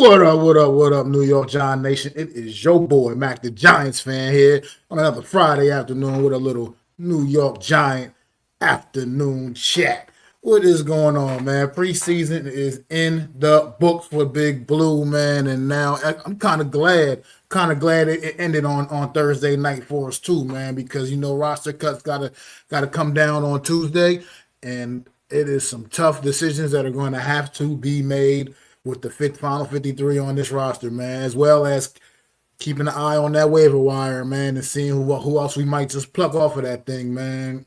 What up, New York Giant Nation? It is your boy, Mac the Giants fan here on another Friday afternoon with a little New York Giant afternoon chat. What is going on, man? Preseason is in the books for Big Blue, man, and now I'm kind of glad it ended on Thursday night for us too, man, because roster cuts gotta come down on Tuesday, and it is some tough decisions that are going to have to be made with the final 53 on this roster, man, as well as keeping an eye on that waiver wire, man, and seeing who else we might just pluck off of that thing, man.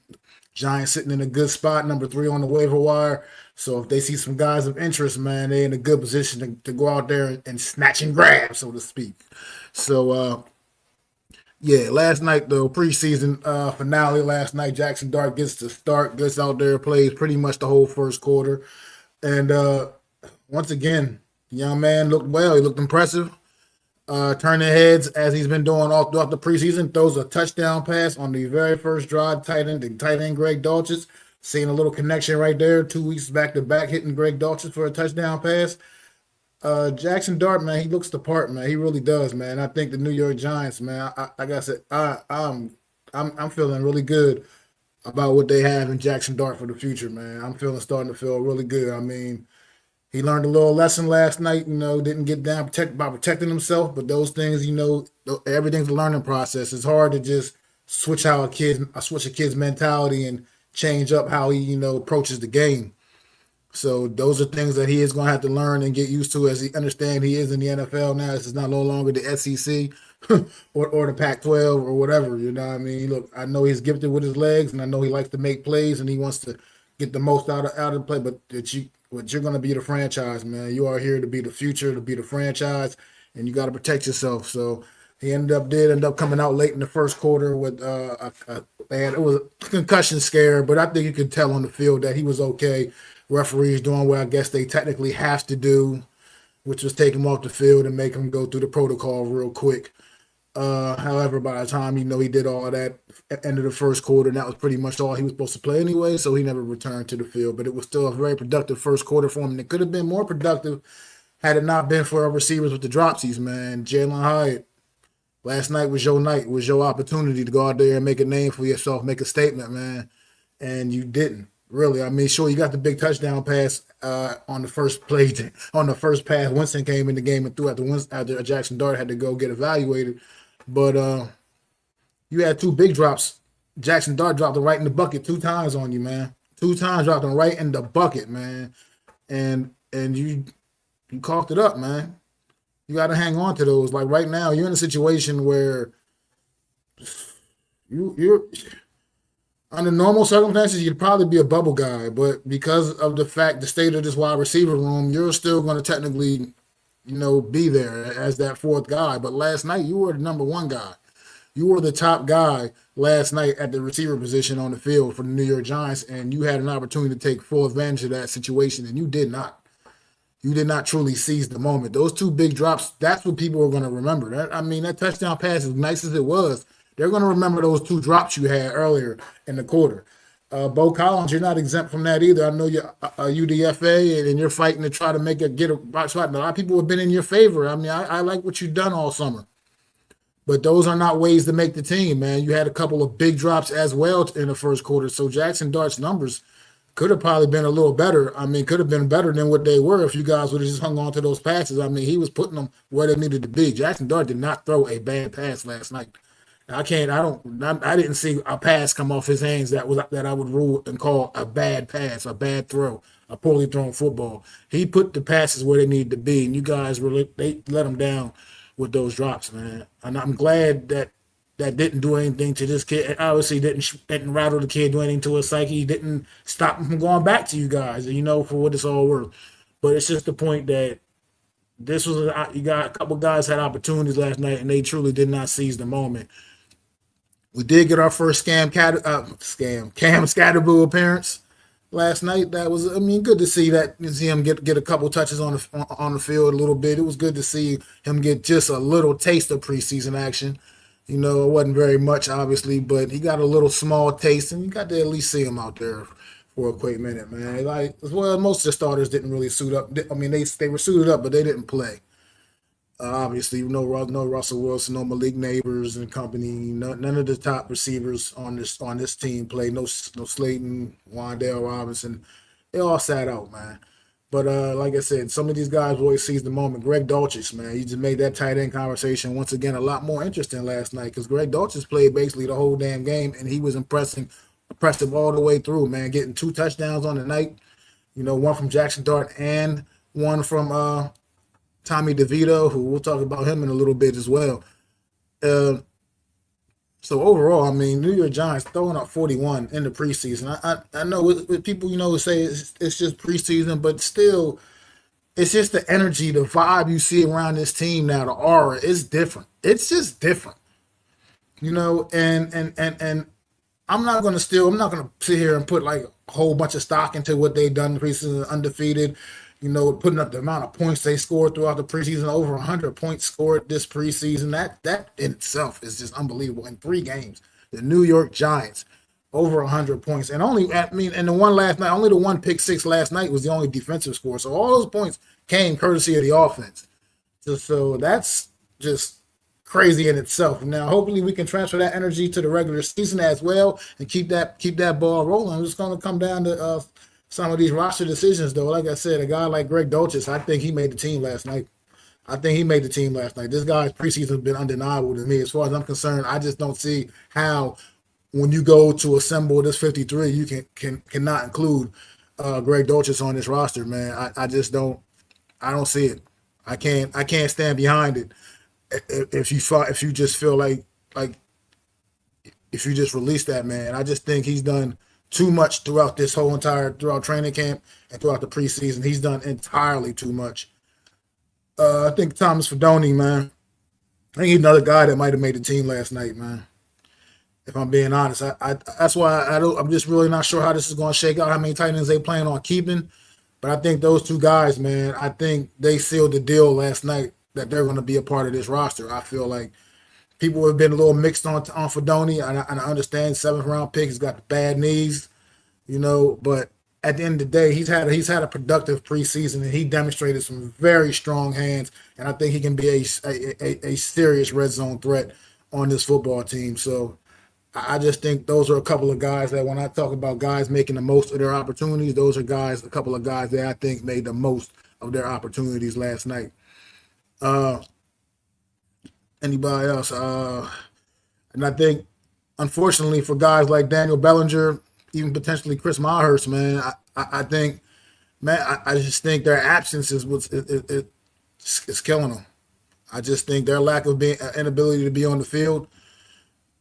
Giants sitting in a good spot, number 3 on the waiver wire. So if they see some guys of interest, man, they're in a good position to go out there and snatch and grab, so to speak. So, yeah, last night, the preseason finale last night, Jackson Dart gets to start, gets out there, plays pretty much the whole first quarter. And once again, the young man looked well. He looked impressive. Turning heads as he's been doing all throughout the preseason. Throws a touchdown pass on the very first drive. Tight end Greg Dulcich. Seeing a little connection right there. 2 weeks back to back hitting Greg Dulcich for a touchdown pass. Jackson Dart, man, he looks the part, man. He really does, man. I think the New York Giants, man. Like I said, I'm feeling really good about what they have in Jackson Dart for the future, man. Starting to feel really good. I mean, he learned a little lesson last night, didn't get down by protecting himself, but those things, everything's a learning process. It's hard to just switch a kid's mentality and change up how he, approaches the game. So those are things that he is going to have to learn and get used to as he understands he is in the NFL now. This is not no longer the SEC or the Pac-12 or whatever, you know what I mean? Look, I know he's gifted with his legs, and I know he likes to make plays, and he wants to get the most out of the play, but you're going to be the franchise, man. You are here to be the future, to be the franchise, and you got to protect yourself. So he ended up coming out late in the first quarter with it was a concussion scare, but I think you could tell on the field that he was okay. Referees doing what I guess they technically have to do, which was take him off the field and make him go through the protocol real quick. However, by the time he did all of that at the end of the first quarter, and that was pretty much all he was supposed to play anyway, so he never returned to the field. But it was still a very productive first quarter for him, and it could have been more productive had it not been for our receivers with the dropsies, man. Jalen Hyatt, last night was your night, was your opportunity to go out there and make a name for yourself, make a statement, man, and you didn't. Really, I mean, sure, you got the big touchdown pass on the first play, on the first pass. Winston came in the game and threw after Jackson Dart had to go get evaluated. But you had 2 big drops. Jackson Dart dropped it right in the bucket 2 times on you, man. 2 times dropped them right in the bucket, man. And you coughed it up, man. You got to hang on to those. Like right now, you're in a situation where you're under normal circumstances, you'd probably be a bubble guy, but because of the state of this wide receiver room, you're still going to technically, be there as that 4th guy. But last night, you were the number 1 guy. You were the top guy last night at the receiver position on the field for the New York Giants, and you had an opportunity to take full advantage of that situation, and you did not. You did not truly seize the moment. Those 2 big drops, that's what people are going to remember. That touchdown pass, as nice as it was, they're going to remember those 2 drops you had earlier in the quarter. Bo Collins, you're not exempt from that either. I know you're a UDFA and you're fighting to try to get a box spot. A lot of people have been in your favor. I mean, I like what you've done all summer. But those are not ways to make the team, man. You had a couple of big drops as well in the first quarter. So Jackson Dart's numbers could have probably been a little better. I mean, could have been better than what they were if you guys would have just hung on to those passes. I mean, he was putting them where they needed to be. Jackson Dart did not throw a bad pass last night. I didn't see a pass come off his hands that I would rule and call a bad pass, a bad throw, a poorly thrown football. He put the passes where they needed to be, and you guys they let him down with those drops, man. And I'm glad that didn't do anything to this kid. It obviously didn't rattle the kid, do anything to his psyche. Didn't stop him from going back to you guys, for what it's all worth. But it's just the point that you got a couple guys had opportunities last night, and they truly did not seize the moment. We did get our first Cam Scatterboo appearance last night. That was, good to see that. You see him get a couple touches on the field a little bit. It was good to see him get just a little taste of preseason action. It wasn't very much, obviously, but he got a little small taste, and you got to at least see him out there for a quick minute, man. Like, as well, most of the starters didn't really suit up. I mean, they were suited up, but they didn't play. Obviously, no Russell Wilson, no Malik Neighbors and company. None of the top receivers on this team played. No Slayton, Wandale Robinson. They all sat out, man. But like I said, some of these guys always seize the moment. Greg Dulcich, man, he just made that tight end conversation once again a lot more interesting last night because Greg Dulcich played basically the whole damn game, and he was impressive all the way through, man, getting 2 touchdowns on the night. One from Jackson Dart and one from Tommy DeVito, who we'll talk about him in a little bit as well. Uh, so overall, I mean, New York Giants throwing up 41 in the preseason. I know with people, say it's just preseason, but still, it's just the energy, the vibe you see around this team now, the aura is different. It's just different, and I'm not gonna sit here and put like a whole bunch of stock into what they've done in the preseason, undefeated. Putting up the amount of points they scored throughout the preseason, over 100 points scored this preseason. That in itself is just unbelievable. In 3 games, the New York Giants over 100 points, and and the one last night, only the one pick six last night was the only defensive score. So all those points came courtesy of the offense. So that's just crazy in itself. Now, hopefully, we can transfer that energy to the regular season as well and keep that ball rolling. It's going to come down to some of these roster decisions, though. Like I said, a guy like Greg Dulcich, I think he made the team last night. This guy's preseason has been undeniable to me. As far as I'm concerned, I just don't see how, when you go to assemble this 53, you cannot include Greg Dulcich on this roster, man. I just don't. I don't see it. I can't stand behind it. If you just feel like if you just release that man, I just think he's done too much throughout training camp and throughout the preseason. He's done entirely too much. I think Thomas Fedoni, man. I think he's another guy that might have made the team last night, man. If I'm being honest, that's why I'm just really not sure how this is going to shake out. How many tight ends they plan on keeping? But I think those 2 guys, man. I think they sealed the deal last night that they're going to be a part of this roster. I feel like people have been a little mixed on Fedoni, and I understand 7th-round pick. He's got the bad knees, but at the end of the day, he's had a productive preseason, and he demonstrated some very strong hands, and I think he can be a serious red zone threat on this football team. So I just think those are a couple of guys that, when I talk about guys making the most of their opportunities, those are a couple of guys that I think made the most of their opportunities last night. Anybody else? And I think, unfortunately, for guys like Daniel Bellinger, even potentially Chris Myhurst, man, I think, man, I just think their absence is killing them. I just think their lack of inability to be on the field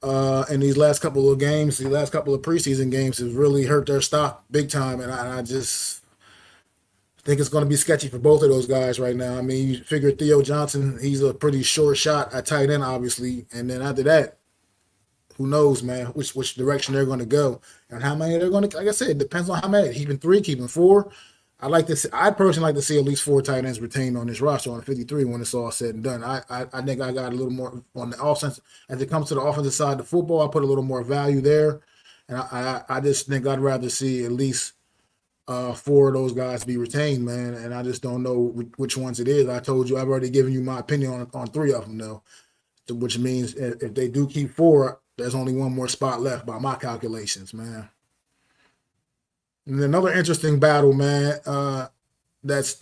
in these last couple of preseason games has really hurt their stock big time, and I just think it's going to be sketchy for both of those guys right now. I mean, you figure Theo Johnson, he's a pretty short shot at tight end, obviously. And then after that, who knows, man, which direction they're going to go and how many they're going to, like I said, it depends on how many. Keeping 3, keeping 4. I'd personally like to see at least 4 tight ends retained on this roster on 53 when it's all said and done. I think I got a little more on the offense. As it comes to the offensive side of the football, I put a little more value there. And I just think I'd rather see at least 4 of those guys be retained, man, and I just don't know which ones it is. I told you I've already given you my opinion on 3 of them, though, which means if they do keep 4, there's only 1 more spot left by my calculations, man. And another interesting battle, man, that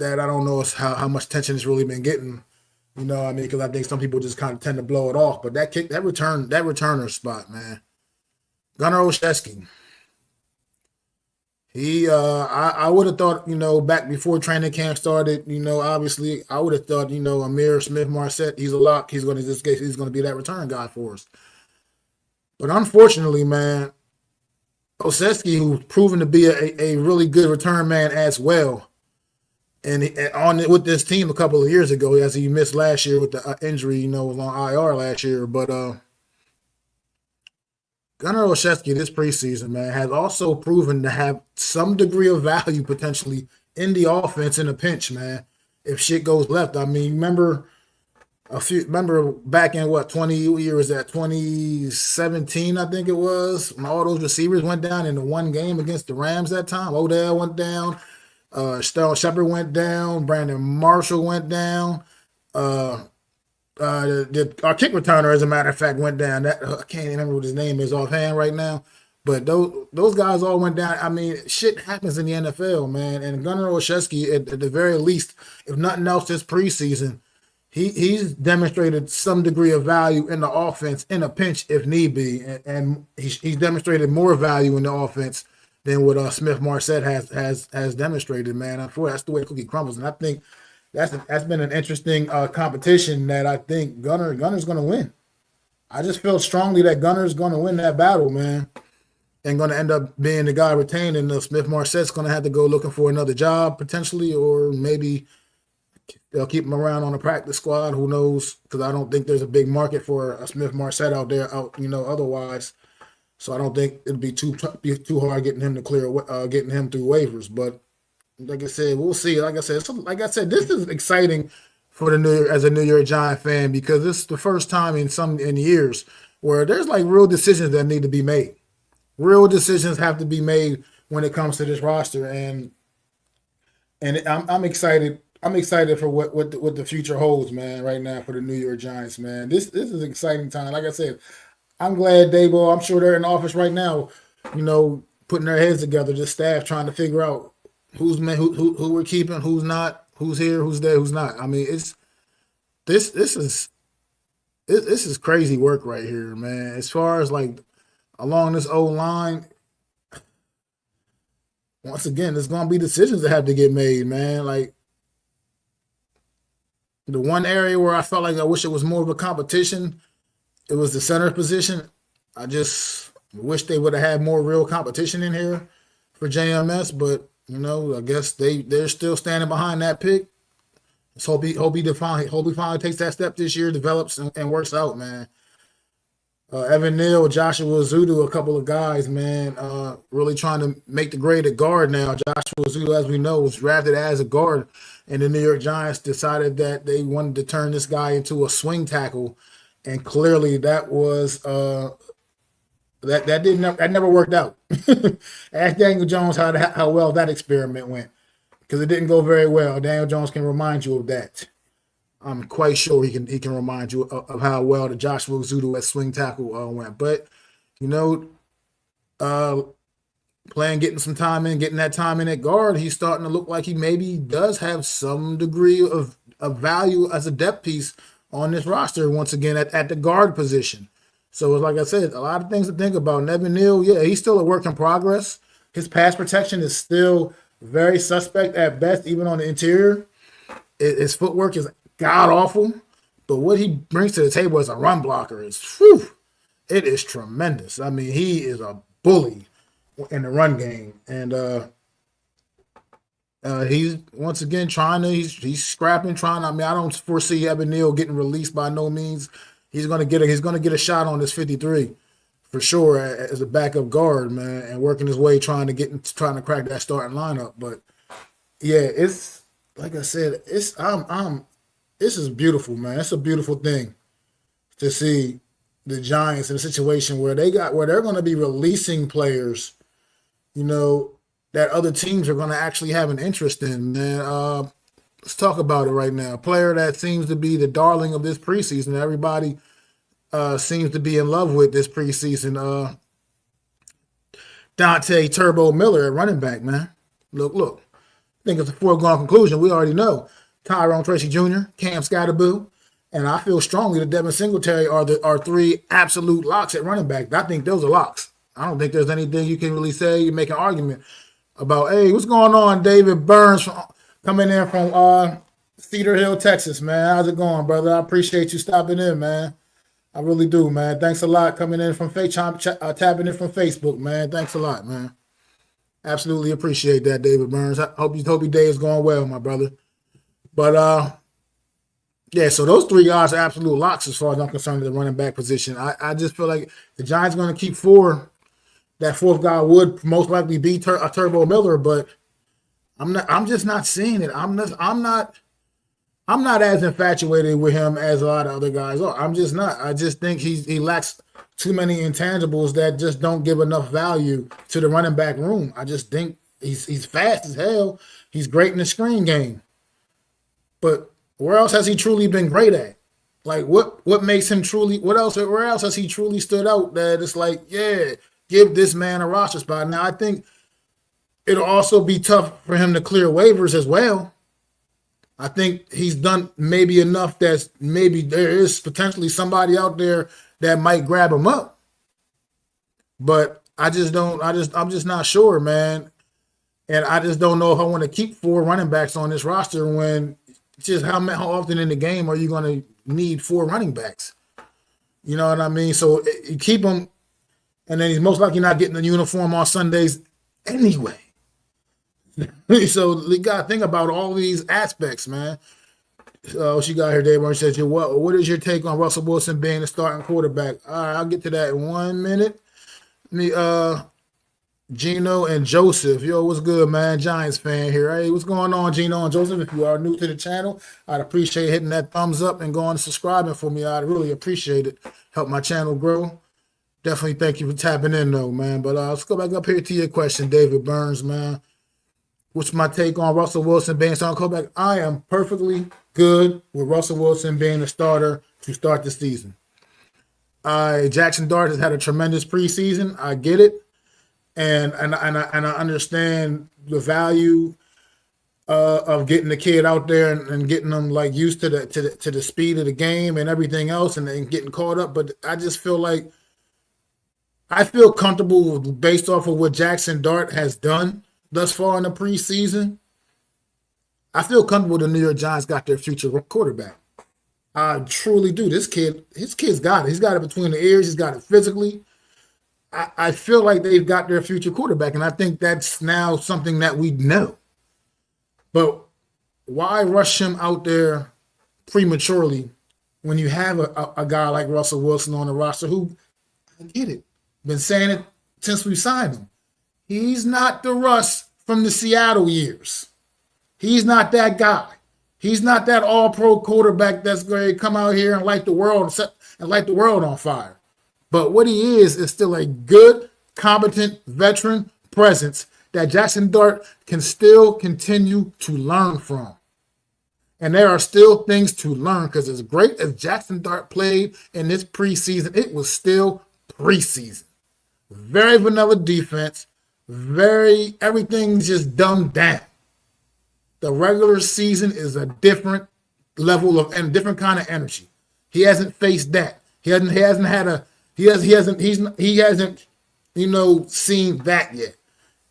I don't know is how much attention it's really been getting. Because I think some people just kind of tend to blow it off. But that returner spot, man, Gunnar Olszewski. I would have thought, back before training camp started, obviously I would have thought, Amir Smith-Marset, he's a lock. He's going to be that return guy for us. But unfortunately, man, Olszewski, who's proven to be a really good return man as well, and with this team a couple of years ago, as he missed last year with the injury, was on IR last year, but Gunnar Olszewski this preseason, man, has also proven to have some degree of value potentially in the offense in a pinch, man. If shit goes left, I mean, remember back in 2017, I think it was, when all those receivers went down in the one game against the Rams that time. Odell went down, Sterling Shepard went down, Brandon Marshall went down. Our kick returner, as a matter of fact, went down. That I can't remember what his name is offhand right now, but those guys all went down. I mean, shit happens in the NFL, man. And Gunnar Olszewski, at the very least, if nothing else, this preseason, he's demonstrated some degree of value in the offense in a pinch if need be, and he's demonstrated more value in the offense than what Smith Marset has demonstrated. Man, unfortunately, that's the way cookie crumbles, and I think that's been an interesting competition that I think Gunner's going to win. I just feel strongly that Gunner's going to win that battle, man, and going to end up being the guy retained, and Smith Marset's going to have to go looking for another job potentially, or maybe they'll keep him around on the practice squad. Who knows? Because I don't think there's a big market for a Smith Marset out there, otherwise. So I don't think it'd be too hard getting him to getting him through waivers. But like I said, we'll see. Like I said, this is exciting for as a New York Giant fan, because this is the first time in years where there's like real decisions that need to be made. Real decisions have to be made when it comes to this roster, and I'm excited. I'm excited for what the future holds, man. Right now for the New York Giants, man. This is an exciting time. Like I said, I'm glad Dabo. I'm sure they're in the office right now, putting their heads together, just staff trying to figure out who we're keeping, who's not, who's here, who's there, who's not. I mean, this is crazy work right here, man. As far as like along this old line, once again, there's gonna be decisions that have to get made, man. Like the one area where I felt like I wish it was more of a competition, it was the center position. I just wish they would have had more real competition in here for JMS, but I guess they're still standing behind that pick. Let's hope he finally takes that step this year, develops and works out, man. Evan Neal, Joshua Zudu, a couple of guys, man, really trying to make the grade at guard now. Joshua Zudu, as we know, was drafted as a guard, and the New York Giants decided that they wanted to turn this guy into a swing tackle, and clearly that was that never worked out. Ask Daniel Jones how well that experiment went, because it didn't go very well. Daniel Jones can remind you of that. I'm quite sure he can remind you of how well the Joshua Zudu at swing tackle went. But getting some time in, getting that time in at guard, he's starting to look like he maybe does have some degree of value as a depth piece on this roster once again at the guard position. So like I said, a lot of things to think about. Evan Neal, yeah, he's still a work in progress. His pass protection is still very suspect at best, even on the interior. His footwork is god awful, but what he brings to the table as a run blocker is, it is tremendous. I mean, he is a bully in the run game, and he's once again he's scrapping, trying. I mean, I don't foresee Evan Neal getting released by no means. He's gonna get a shot on this 53 for sure as a backup guard, man, and working his way trying to crack that starting lineup. But yeah, it's like I said, this is beautiful, man. It's a beautiful thing to see the Giants in a situation where they're going to be releasing players, that other teams are going to actually have an interest in, man. Let's talk about it right now. A player that seems to be the darling of this preseason. Everybody seems to be in love with this preseason. Dante Turbo Miller at running back, man. Look. I think it's a foregone conclusion. We already know Tyrone Tracy Jr., Cam Scatterboo, and I feel strongly that Devin Singletary are three absolute locks at running back. I think those are locks. I don't think there's anything you can really say. You make an argument about, hey, what's going on, David Burns coming in from Cedar Hill, Texas, man. How's it going, brother? I appreciate you stopping in, man. I really do, man. Thanks a lot coming in from tapping in from Facebook, man. Thanks a lot, man. Absolutely appreciate that, David Burns. I hope your day is going well, my brother. But yeah, so those three guys are absolute locks as far as I'm concerned at the running back position. I just feel like the Giants are going to keep four. That fourth guy would most likely be a Turbo Miller, but I'm just not seeing it. I'm not as infatuated with him as a lot of other guys are. I'm just not. I just think he lacks too many intangibles that just don't give enough value to the running back room. I just think he's fast as hell. He's great in the screen game. But where else has he truly been great at? Like what makes him truly? What else? Where else has he truly stood out? That it's like, yeah, give this man a roster spot. Now I think it'll also be tough for him to clear waivers as well. I think he's done maybe enough that maybe there is potentially somebody out there that might grab him up. But I'm just not sure, man. And I just don't know if I want to keep 4 running backs on this roster when just how often in the game are you going to need 4 running backs? You know what I mean? So you keep him, and then he's most likely not getting the uniform on Sundays anyway. So you got to think about all these aspects, man. She got here, Dave. She says, what is your take on Russell Wilson being the starting quarterback? All right, I'll get to that in 1 minute. Gino and Joseph. Yo, what's good, man? Giants fan here. Hey, what's going on, Gino and Joseph? If you are new to the channel, I'd appreciate hitting that thumbs up and going and subscribing for me. I'd really appreciate it. Help my channel grow. Definitely thank you for tapping in, though, man. But let's go back up here to your question, David Burns, man. What's my take on Russell Wilson being starting quarterback? I am perfectly good with Russell Wilson being a starter to start the season. Jackson Dart has had a tremendous preseason. I get it. And I understand the value of getting the kid out there and getting them like used to the speed of the game and everything else and getting caught up. But I just feel like I feel comfortable based off of what Jackson Dart has done thus far in the preseason. I feel comfortable the New York Giants got their future quarterback. I truly do. His kid's got it. He's got it between the ears. He's got it physically. I feel like they've got their future quarterback, and I think that's now something that we know. But why rush him out there prematurely when you have a guy like Russell Wilson on the roster who, I get it, been saying it since we signed him. He's not the Russ from the Seattle years. He's not that guy. He's not that all-pro quarterback that's going to come out here and light the world on fire. But what he is still a good, competent veteran presence that Jackson Dart can still continue to learn from. And there are still things to learn because as great as Jackson Dart played in this preseason, it was still preseason. Very vanilla defense. Everything's just dumbed down. The regular season is a different level of and different kind of energy. He hasn't faced that. He hasn't seen that yet.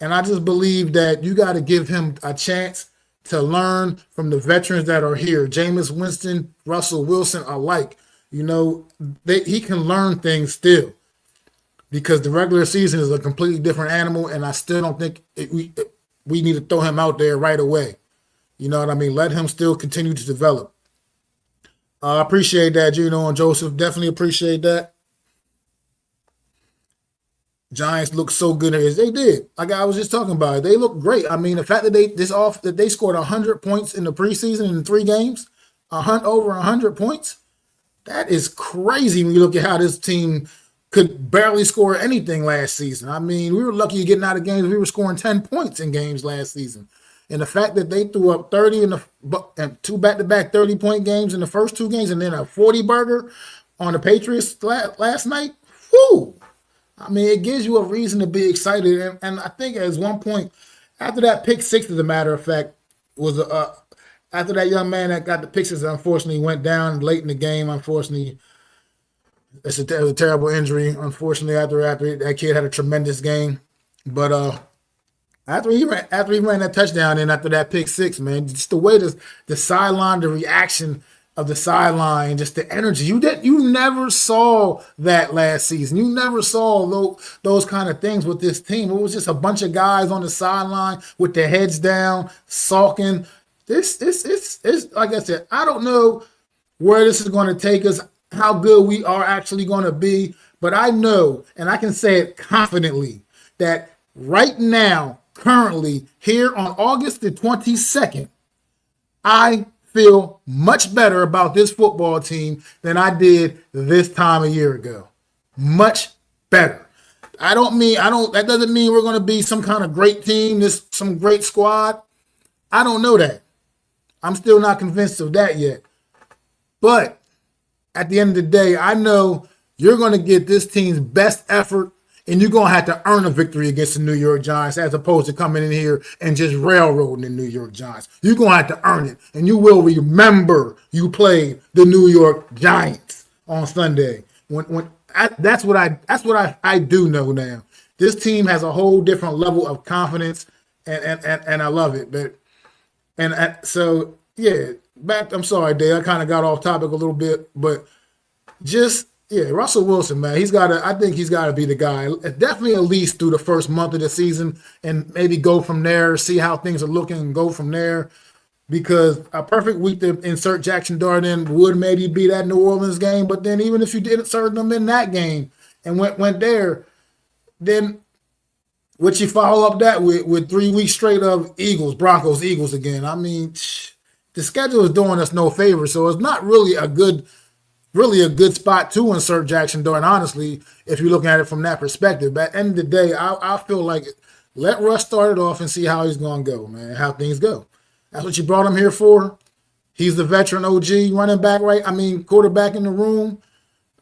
And I just believe that you got to give him a chance to learn from the veterans that are here. Jameis Winston, Russell Wilson alike. He can learn things still because the regular season is a completely different animal, and I still don't think we need to throw him out there right away. You know what I mean? Let him still continue to develop. I appreciate that, Gino and Joseph. Definitely appreciate that. Giants look so good as they did. Like I was just talking about it. They look great. I mean, the fact that they scored 100 points in the preseason in 3 games, over 100 points, that is crazy when you look at how this team could barely score anything last season. I mean, we were lucky getting out of games. We were scoring 10 points in games last season. And the fact that they threw up 30 and 2 back-to-back 30-point games in the first 2 games and then a 40-burger on the Patriots last night, whoo! I mean, it gives you a reason to be excited. And I think at one point, after that pick 6, as a matter of fact, was after that young man that got the pick 6, unfortunately went down late in the game. Unfortunately, it was a terrible injury. Unfortunately, after that kid had a tremendous game. But after he ran that touchdown and after that pick 6, man, just the way the sideline, the reaction of the sideline, just the energy. You never saw that last season. You never saw those kind of things with this team. It was just a bunch of guys on the sideline with their heads down, sulking. This like I said, I don't know where this is going to take us, how good we are actually going to be, but I know, and I can say it confidently, that right now, currently, here on August the 22nd, I feel much better about this football team than I did this time a year ago. Much better. That doesn't mean we're going to be some kind of great team, some great squad. I don't know that. I'm still not convinced of that yet. But at the end of the day, I know you're going to get this team's best effort, and you're going to have to earn a victory against the New York Giants as opposed to coming in here and just railroading the New York Giants. You're going to have to earn it, and you will remember you played the New York Giants on Sunday. That's what I do know now. This team has a whole different level of confidence, and I love it. So yeah, I'm sorry, Dave. I kind of got off topic a little bit, but just Russell Wilson, man, I think he's got to be the guy. Definitely at least through the first month of the season, and maybe go from there, see how things are looking, and go from there. Because a perfect week to insert Jackson Dart in would maybe be that New Orleans game, but then even if you did insert them in that game and went there, then would you follow up that with 3 weeks straight of Eagles, Broncos, Eagles again? I mean, the schedule is doing us no favor, so it's not really a good spot to insert Jackson Dart, honestly, if you're looking at it from that perspective. But at the end of the day, I feel like let Russ start it off and see how he's going to go, man, how things go. That's what you brought him here for. He's the veteran OG running back, right? I mean, quarterback in the room.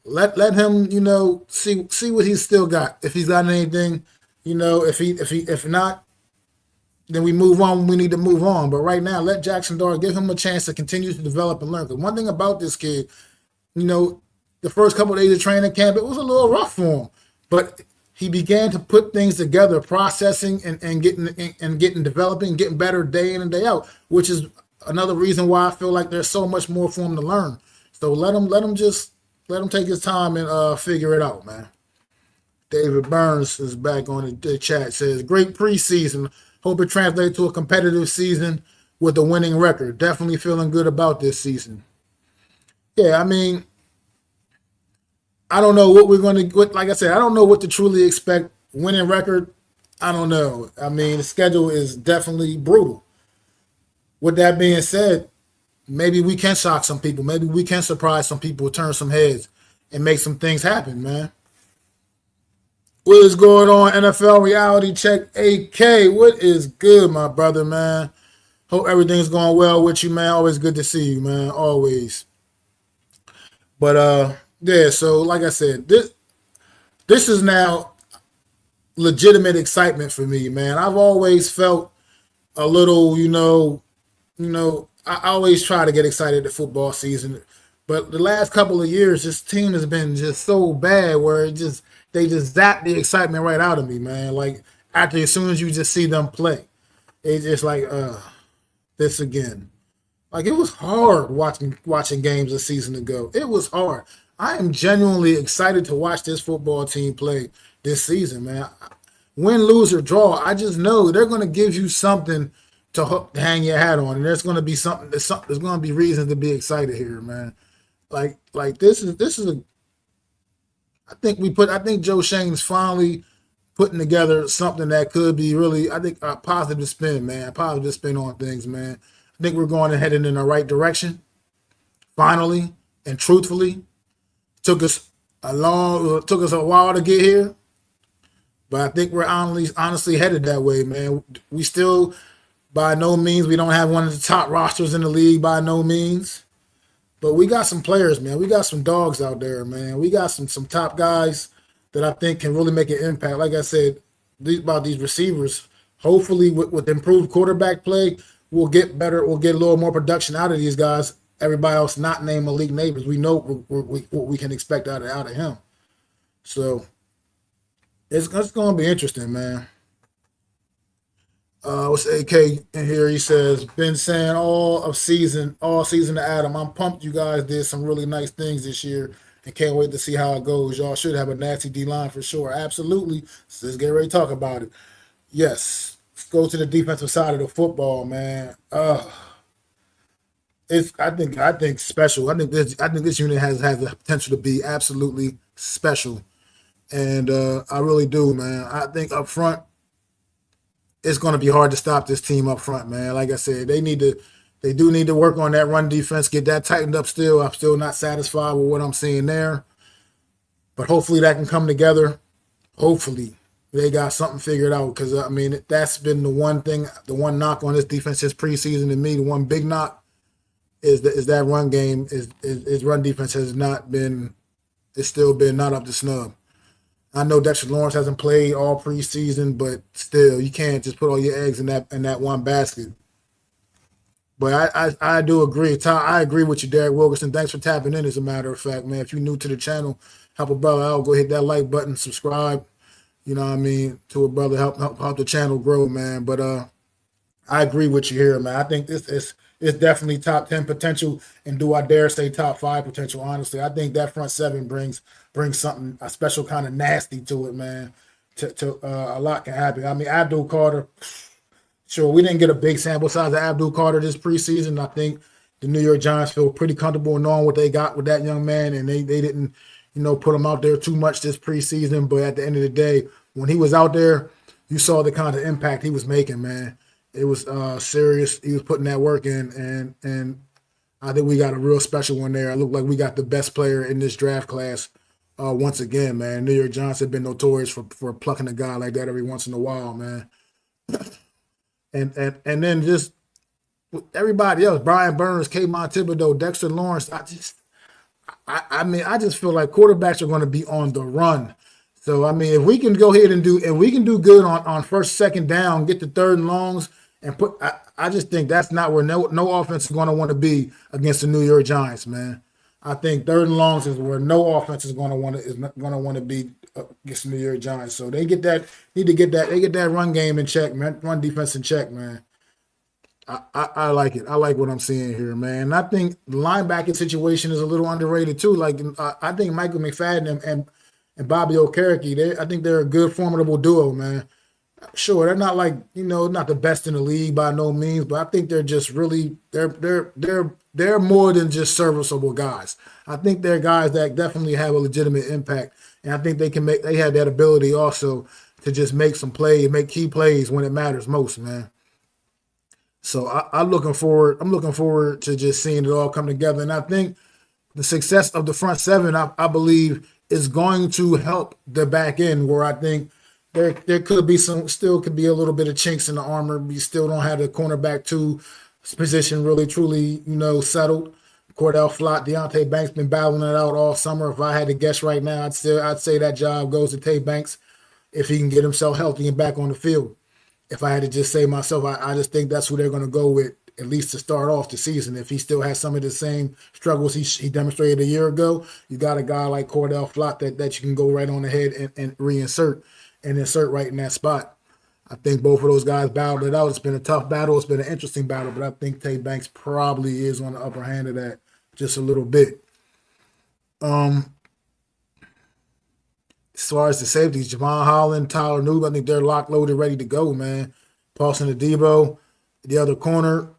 Let him, see what he's still got. If he's got anything, if not, then we move on when we need to move on. But right now, let Jackson Dart, give him a chance to continue to develop and learn. Because one thing about this kid, the first couple of days of training camp, it was a little rough for him. But he began to put things together, processing and getting developing, getting better day in and day out, which is another reason why I feel like there's so much more for him to learn. So let him take his time and figure it out, man. David Burns is back on the chat, says, great preseason. Hope it translates to a competitive season with a winning record. Definitely feeling good about this season. Yeah, I mean, I don't know what we're going to, like I said, I don't know what to truly expect. Winning record, I don't know. I mean, the schedule is definitely brutal. With that being said, maybe we can shock some people. Maybe we can surprise some people, turn some heads, and make some things happen, man. What is going on, NFL Reality Check AK? What is good, my brother, man? Hope everything's going well with you, man. Always good to see you, man. Always. But, yeah, so like I said, this is now legitimate excitement for me, man. I've always felt a little, I always try to get excited the football season. But the last couple of years, this team has been just so bad where they just zap the excitement right out of me, man. Like as soon as you just see them play, it's just like, this again. Like it was hard watching games a season ago. It was hard. I am genuinely excited to watch this football team play this season, man. Win, lose, or draw, I just know they're going to give you something to hang your hat on, and there's going to be there's going to be reasons to be excited here, man. Like this is a. I think Joe Shane's finally putting together something that could be really, I think, a positive spin, man. A positive spin on things, man. I think we're going and heading in the right direction. Finally and truthfully. Took us a while to get here, but I think we're honestly headed that way, man. We still, by no means, we don't have one of the top rosters in the league, by no means, but we got some players, man. We got some dogs out there, man. We got some top guys that I think can really make an impact. Like I said, about these receivers, hopefully with improved quarterback play, we'll get better. We'll get a little more production out of these guys. Everybody else not named Malik Neighbors, we know what we can expect out of him. So it's going to be interesting, man. What's AK in here? He says, been saying all season to Adam, I'm pumped you guys did some really nice things this year and can't wait to see how it goes. Y'all should have a nasty D-line for sure. Absolutely. So let's get ready to talk about it. Yes. Let's go to the defensive side of the football, man. I think special. I think this unit has the potential to be absolutely special, and I really do, man. I think up front, it's going to be hard to stop this team up front, man. Like I said, they do need to work on that run defense, get that tightened up. Still, I'm still not satisfied with what I'm seeing there, but hopefully that can come together. Hopefully they got something figured out, because I mean that's been the one knock on this defense this preseason to me. The one big knock is that run game is run defense has not been it's still been not up to snub. I know Dexter Lawrence hasn't played all preseason, but still, you can't just put all your eggs in that one basket. But I do agree. Tom, I agree with you, Derek Wilkerson. Thanks for tapping in, as a matter of fact, man. If you're new to the channel, help a brother out. Go hit that like button, subscribe. You know what I mean? To a brother, help the channel grow, man. But I agree with you here, man. I think this is definitely top 10 potential, and do I dare say top 5 potential, honestly. I think that front seven brings something, a special kind of nasty to it, man. A lot can happen. I mean, Abdul Carter, sure, we didn't get a big sample size of Abdul Carter this preseason. I think the New York Giants feel pretty comfortable knowing what they got with that young man, and they didn't, put him out there too much this preseason. But at the end of the day, when he was out there, you saw the kind of impact he was making, man. It was serious. He was putting that work in, and I think we got a real special one there. It looked like we got the best player in this draft class once again, man. New York Giants have been notorious for plucking a guy like that every once in a while, man. And then just everybody else, Brian Burns, Kayvon Thibodeau, Dexter Lawrence. I just feel like quarterbacks are going to be on the run. So I mean, if we can go ahead and do good on first, second down, get the third and longs, and I just think that's not where no offense is going to want to be against the New York Giants, man. I think third and longs is where no offense is going to want to be against the New York Giants. So they get that run game in check, man. Run defense in check, man. I like it. I like what I'm seeing here, man. And I think the linebacking situation is a little underrated too. Like I think Michael McFadden and Bobby Okereke, I think they're a good, formidable duo, man. Sure, they're not like, not the best in the league by no means, but I think they're just really they're more than just serviceable guys. I think they're guys that definitely have a legitimate impact, and I think they have that ability also to just make some plays, make key plays when it matters most, man. So I'm looking forward to just seeing it all come together, and I think the success of the front seven, I believe, is going to help the back end, where I think there could be could be a little bit of chinks in the armor. We still don't have the cornerback 2 position really truly, settled. Cordell Flott, Deontay Banks been battling it out all summer. If I had to guess right now, I'd say that job goes to Tay Banks if he can get himself healthy and back on the field. If I had to just say myself, I just think that's who they're going to go with, at least to start off the season. If he still has some of the same struggles he demonstrated a year ago, you got a guy like Cordell Flott that you can go right on ahead and reinsert and insert right in that spot. I think both of those guys battled it out. It's been a tough battle. It's been an interesting battle, but I think Tay Banks probably is on the upper hand of that just a little bit. As far as the safeties, Javon Holland, Tyler Newb, I think they're locked, loaded, ready to go, man. Paulson Adebo, the other corner,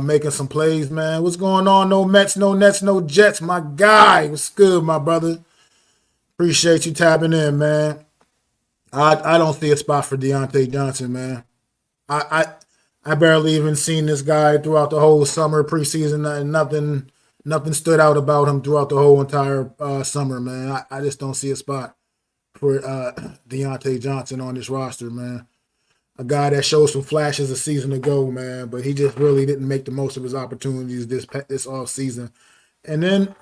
making some plays, man. What's going on? No Mets, no Nets, no Jets, my guy. What's good, my brother? Appreciate you tapping in, man. I don't see a spot for Deontay Johnson, man. I barely even seen this guy throughout the whole summer, preseason, and nothing stood out about him throughout the whole entire summer, man. I just don't see a spot for Deontay Johnson on this roster, man. A guy that showed some flashes a season ago, man, but he just really didn't make the most of his opportunities this off season. And then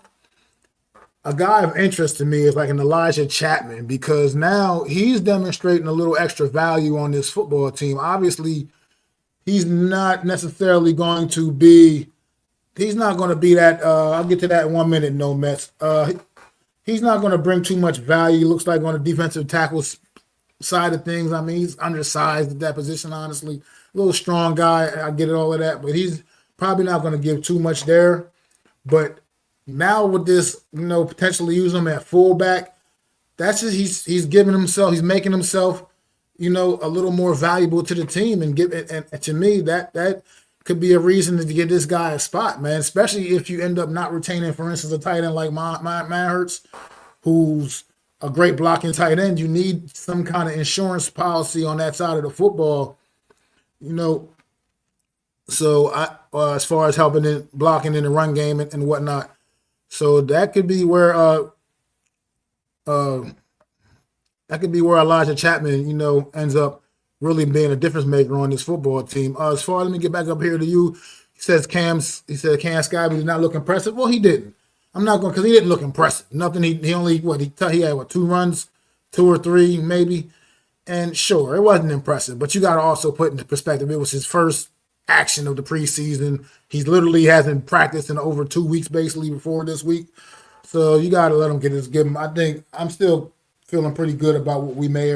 a guy of interest to me is like an Elijah Chapman, because now he's demonstrating a little extra value on this football team. Obviously, he's not necessarily going to be that. I'll get to that in 1 minute, no Mets. He's not going to bring too much value. Looks like on the defensive tackle side of things. I mean, he's undersized at that position, honestly. A little strong guy. I get it, all of that, but he's probably not going to give too much there. But now with this, potentially use him at fullback, that's just he's making himself, a little more valuable to the team, and to me that could be a reason to give this guy a spot, man. Especially if you end up not retaining, for instance, a tight end like Manhurts, who's a great blocking tight end. You need some kind of insurance policy on that side of the football, So as far as helping in blocking in the run game and whatnot. So that could be where Elijah Chapman, ends up really being a difference maker on this football team. Let me get back up here to you. He said Cam Scotty did not look impressive. Well, he didn't. I'm not going because he didn't look impressive. Nothing. He only he had 2 runs, 2 or 3 maybe, and sure it wasn't impressive. But you got to also put into perspective it was his first action of the preseason. He literally hasn't practiced in over 2 weeks basically before this week, so you got to let him give him. I think I'm still feeling pretty good about what we may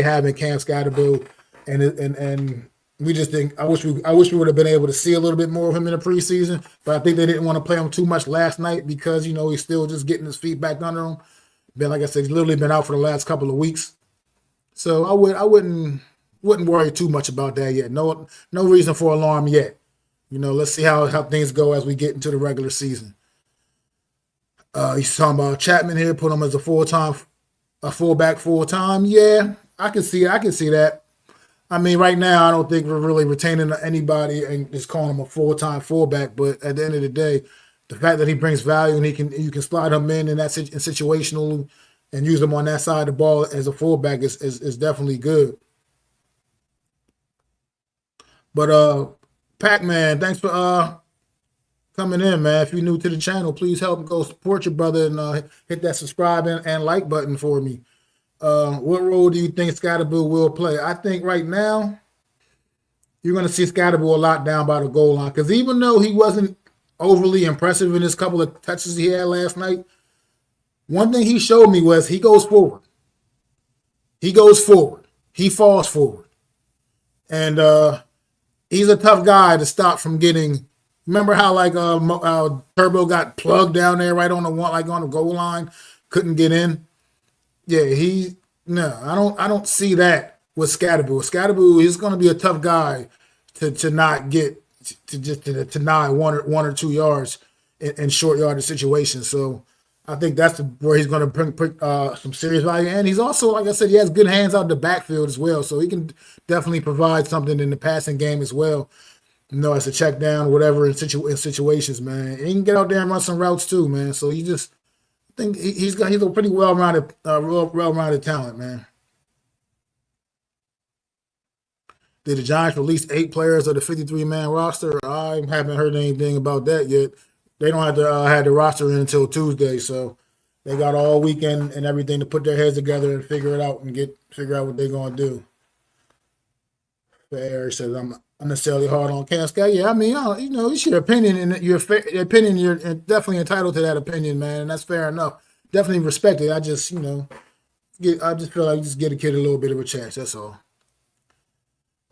have in Cam Scotty, and we just think I wish we would have been able to see a little bit more of him in the preseason, but I think they didn't want to play him too much last night because he's still just getting his feet back under him. Like I said, he's literally been out for the last couple of weeks, so I wouldn't worry too much about that yet. No reason for alarm yet. Let's see how things go as we get into the regular season. He's talking about Chapman here, put him as a fullback full time. Yeah, I can see that. I mean, right now, I don't think we're really retaining anybody and just calling him a full-time fullback. But at the end of the day, the fact that he brings value and you can slide him in that in situational and use him on that side of the ball as a fullback is definitely good. But Pac-Man, thanks for coming in, man. If you're new to the channel, please help go support your brother and hit that subscribe and like button for me. What role do you think Scotty will play? I think right now you're going to see Scotty a lot down by the goal line because even though he wasn't overly impressive in his couple of touches he had last night, one thing he showed me was he goes forward. He falls forward. And he's a tough guy to stop from getting. Remember how Turbo got plugged down there right on on the goal line, couldn't get in? Yeah, I don't see that with Scatterboo. Scatterboo is going to be a tough guy to not get to deny 1 or 2 yards in short yardage situations. So I think that's where he's going to bring some serious value. And he's also, like I said, he has good hands out the backfield as well. So he can definitely provide something in the passing game as well. As a check down, whatever in situations, man. And he can get out there and run some routes too, man. So I think he's a pretty well-rounded talent, man. Did the Giants release 8 players of the 53-man roster? I haven't heard anything about that yet. They don't have to have the roster in until Tuesday, so they got all weekend and everything to put their heads together and figure it out and figure out what they're gonna do. Fair says I'm unnecessarily hard on Cam Scott. Yeah, I mean, it's your opinion, and your opinion, you're definitely entitled to that opinion, man, and that's fair enough. Definitely respect it. I just feel like you just get a kid a little bit of a chance. That's all.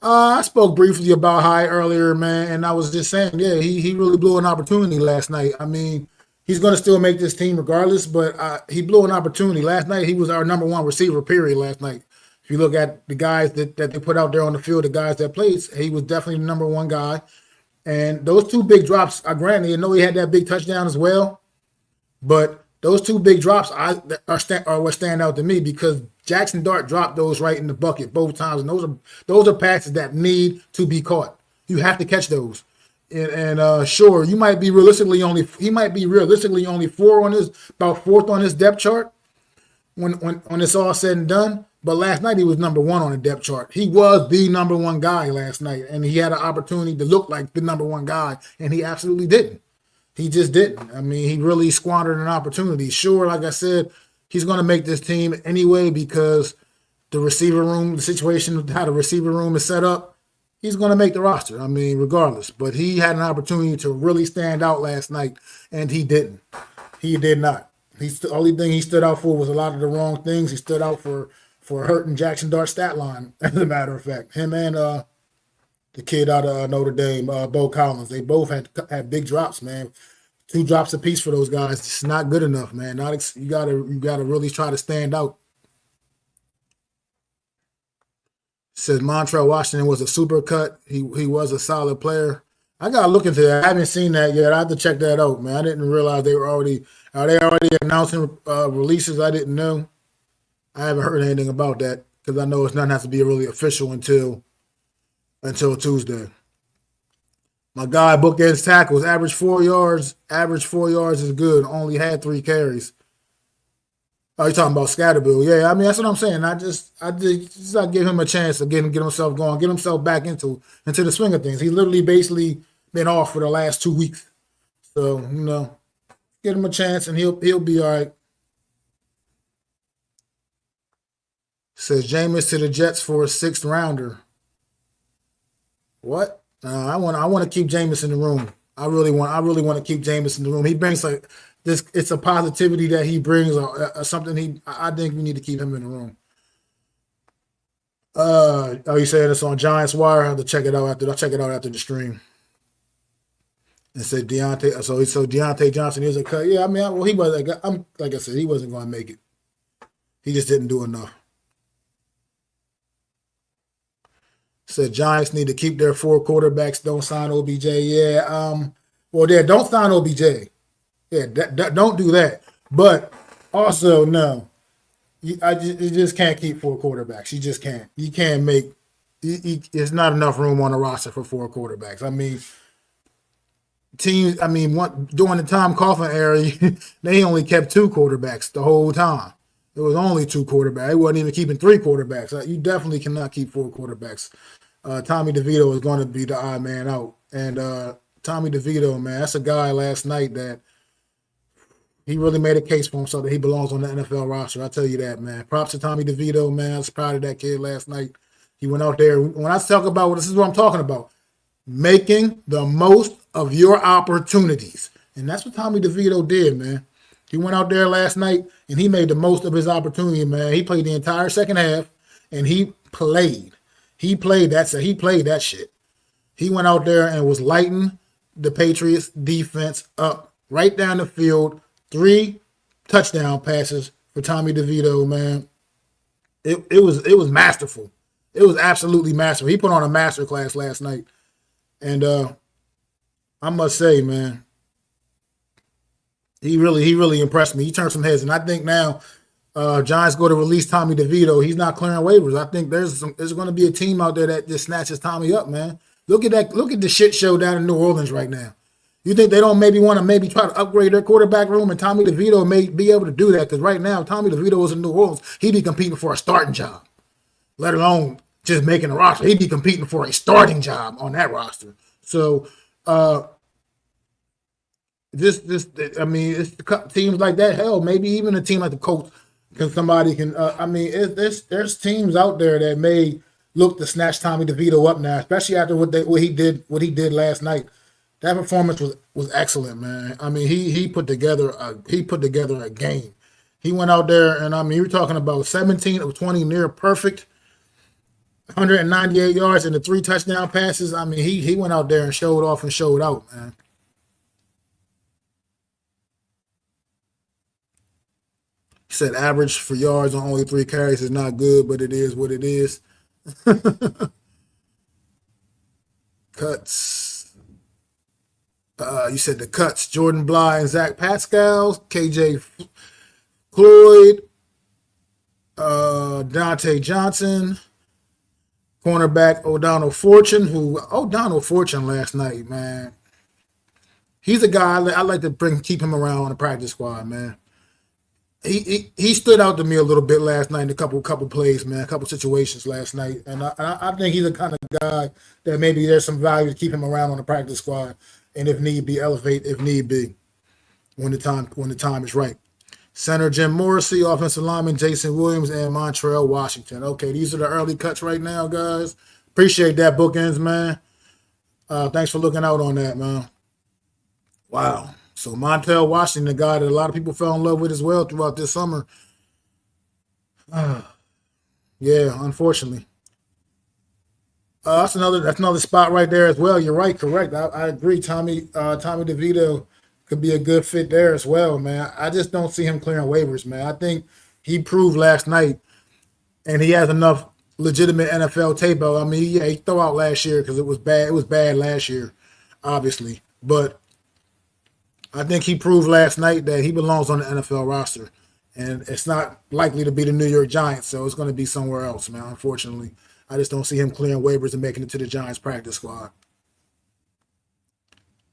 I spoke briefly about High earlier, man, and I was just saying, yeah, he really blew an opportunity last night. I mean, he's going to still make this team regardless, but he blew an opportunity. Last night, he was our number 1 receiver, period, last night. If you look at the guys that they put out there on the field, the guys that played, he was definitely the number 1 guy. And those 2 big drops, granted, I know he had that big touchdown as well, but those 2 big drops are what stand out to me because Jackson Dart dropped those right in the bucket both times, and those are passes that need to be caught. You have to catch those. And sure, he might be realistically only 4 on about 4th on his depth chart when it's all said and done. But last night he was number 1 on the depth chart. He was the number 1 guy last night, and he had an opportunity to look like the number 1 guy, and he absolutely didn't. He just didn't. I mean, he really squandered an opportunity. Sure, like I said, he's going to make this team anyway because the receiver room, the situation, how the receiver room is set up, he's going to make the roster. I mean, regardless. But he had an opportunity to really stand out last night, and he didn't. He did not. The only thing he stood out for was a lot of the wrong things. He stood out for hurting Jackson Dart's stat line, as a matter of fact. Him and the kid out of Notre Dame, Bo Collins, they both had big drops, man. 2 drops apiece for those guys. It's not good enough, man. You gotta really try to stand out. Says Montrell Washington was a super cut. He was a solid player. I gotta look into that. I haven't seen that yet. I have to check that out, man. I didn't realize they were already announcing releases. I didn't know. I haven't heard anything about that because I know it's nothing has to be really official until Tuesday. My guy, bookends tackles, average 4 yards. Average 4 yards is good. Only had 3 carries. Oh, you're talking about Scatterbill. Yeah, I mean, that's what I'm saying. I just give him a chance to get himself going, get himself back into the swing of things. He literally basically been off for the last 2 weeks. So, give him a chance and he'll be all right. Says Jameis to the Jets for a 6th rounder. What? I want to keep Jameis in the room. I really want to keep Jameis in the room. He brings like this. It's a positivity that he brings, or something. I think we need to keep him in the room. You said it's on Giants Wire. I have to check it out after. I'll check it out after the stream. And said Deontay. So Deontay Johnson is a cut. Yeah, I mean, he wasn't. Like I said, he wasn't going to make it. He just didn't do enough. Said Giants need to keep their 4 quarterbacks. Don't sign OBJ. Yeah. Don't sign OBJ. Yeah. Don't do that. But also, no. You just can't keep 4 quarterbacks. You just can't. You can't make. There's not enough room on the roster for 4 quarterbacks. I mean, teams. I mean, during the Tom Coughlin era, they only kept 2 quarterbacks the whole time. It was only 2 quarterbacks. They wasn't even keeping 3 quarterbacks. You definitely cannot keep 4 quarterbacks. Tommy DeVito is going to be the odd man out. And Tommy DeVito, man, that's a guy last night that he really made a case for himself that he belongs on the NFL roster. I'll tell you that, man. Props to Tommy DeVito, man. I was proud of that kid last night. He went out there. When I talk about this is what I'm talking about. Making the most of your opportunities. And that's what Tommy DeVito did, man. He went out there last night and he made the most of his opportunity, man. He played the entire second half and he played. He played that shit. He went out there and was lighting the Patriots defense up right down the field. 3 touchdown passes for Tommy DeVito, man. It was masterful. It was absolutely masterful. He put on a masterclass last night. And I must say, man, he really impressed me. He turned some heads. And I think now Giants go to release Tommy DeVito. He's not clearing waivers. I think there's going to be a team out there that just snatches Tommy up, man. Look at that. Look at the shit show down in New Orleans right now. You think they don't maybe want to try to upgrade their quarterback room, and Tommy DeVito may be able to do that? Because right now, Tommy DeVito was in New Orleans. He'd be competing for a starting job, let alone just making a roster. He'd be competing for a starting job on that roster. So, it's teams like that. Hell, maybe even a team like the Colts. There's teams out there that may look to snatch Tommy DeVito up now, especially after what he did last night. That performance was excellent, man. I mean, he put together a game. He went out there and you're talking about 17 of 20 near perfect, 198 yards and the 3 touchdown passes. I mean, he went out there and showed off and showed out, man. He said average for yards on only 3 carries is not good, but it is what it is. Cuts. You said the cuts. Jordan Bly and Zach Pascal, KJ Floyd, Dante Johnson, cornerback O'Donnell Fortune, last night, man. He's a guy I like to keep him around on the practice squad, man. He stood out to me a little bit last night in a couple plays, man, a couple situations last night, and I think he's the kind of guy that maybe there's some value to keep him around on the practice squad, and if need be, elevate if need be when the time is right. Center Jim Morrissey, offensive lineman Jason Williams, and Montrell Washington. Okay, these are the early cuts right now, guys. Appreciate that, bookends, man. Thanks for looking out on that, man. Wow. So Montel Washington, the guy that a lot of people fell in love with as well throughout this summer. Yeah, unfortunately. That's another spot right there as well. You're right, correct. I agree. Tommy DeVito could be a good fit there as well, man. I just don't see him clearing waivers, man. I think he proved last night, and he has enough legitimate NFL tape. I mean, yeah, he threw out last year because it was bad. It was bad last year, obviously, but I think he proved last night that he belongs on the NFL roster, and it's not likely to be the New York Giants, so it's going to be somewhere else, man, unfortunately. I just don't see him clearing waivers and making it to the Giants practice squad.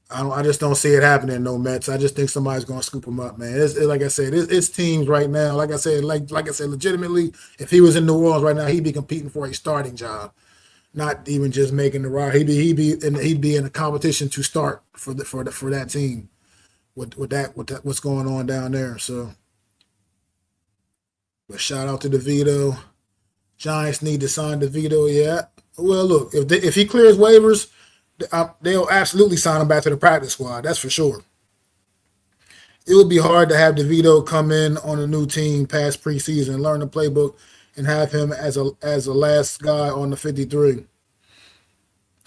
I just don't see it happening, no Mets. I just think somebody's going to scoop him up, man. Like I said, it's teams right now. Like I said, legitimately, if he was in New Orleans right now, he'd be competing for a starting job. not even just making the roster. He'd be in a competition to start for that team with what's going on down there. So, but shout out to DeVito. Giants need to sign DeVito. Yeah. Well, look, if he clears waivers, they'll absolutely sign him back to the practice squad. That's for sure. It would be hard to have DeVito come in on a new team past preseason, learn the playbook, and have him as a last guy on the 53.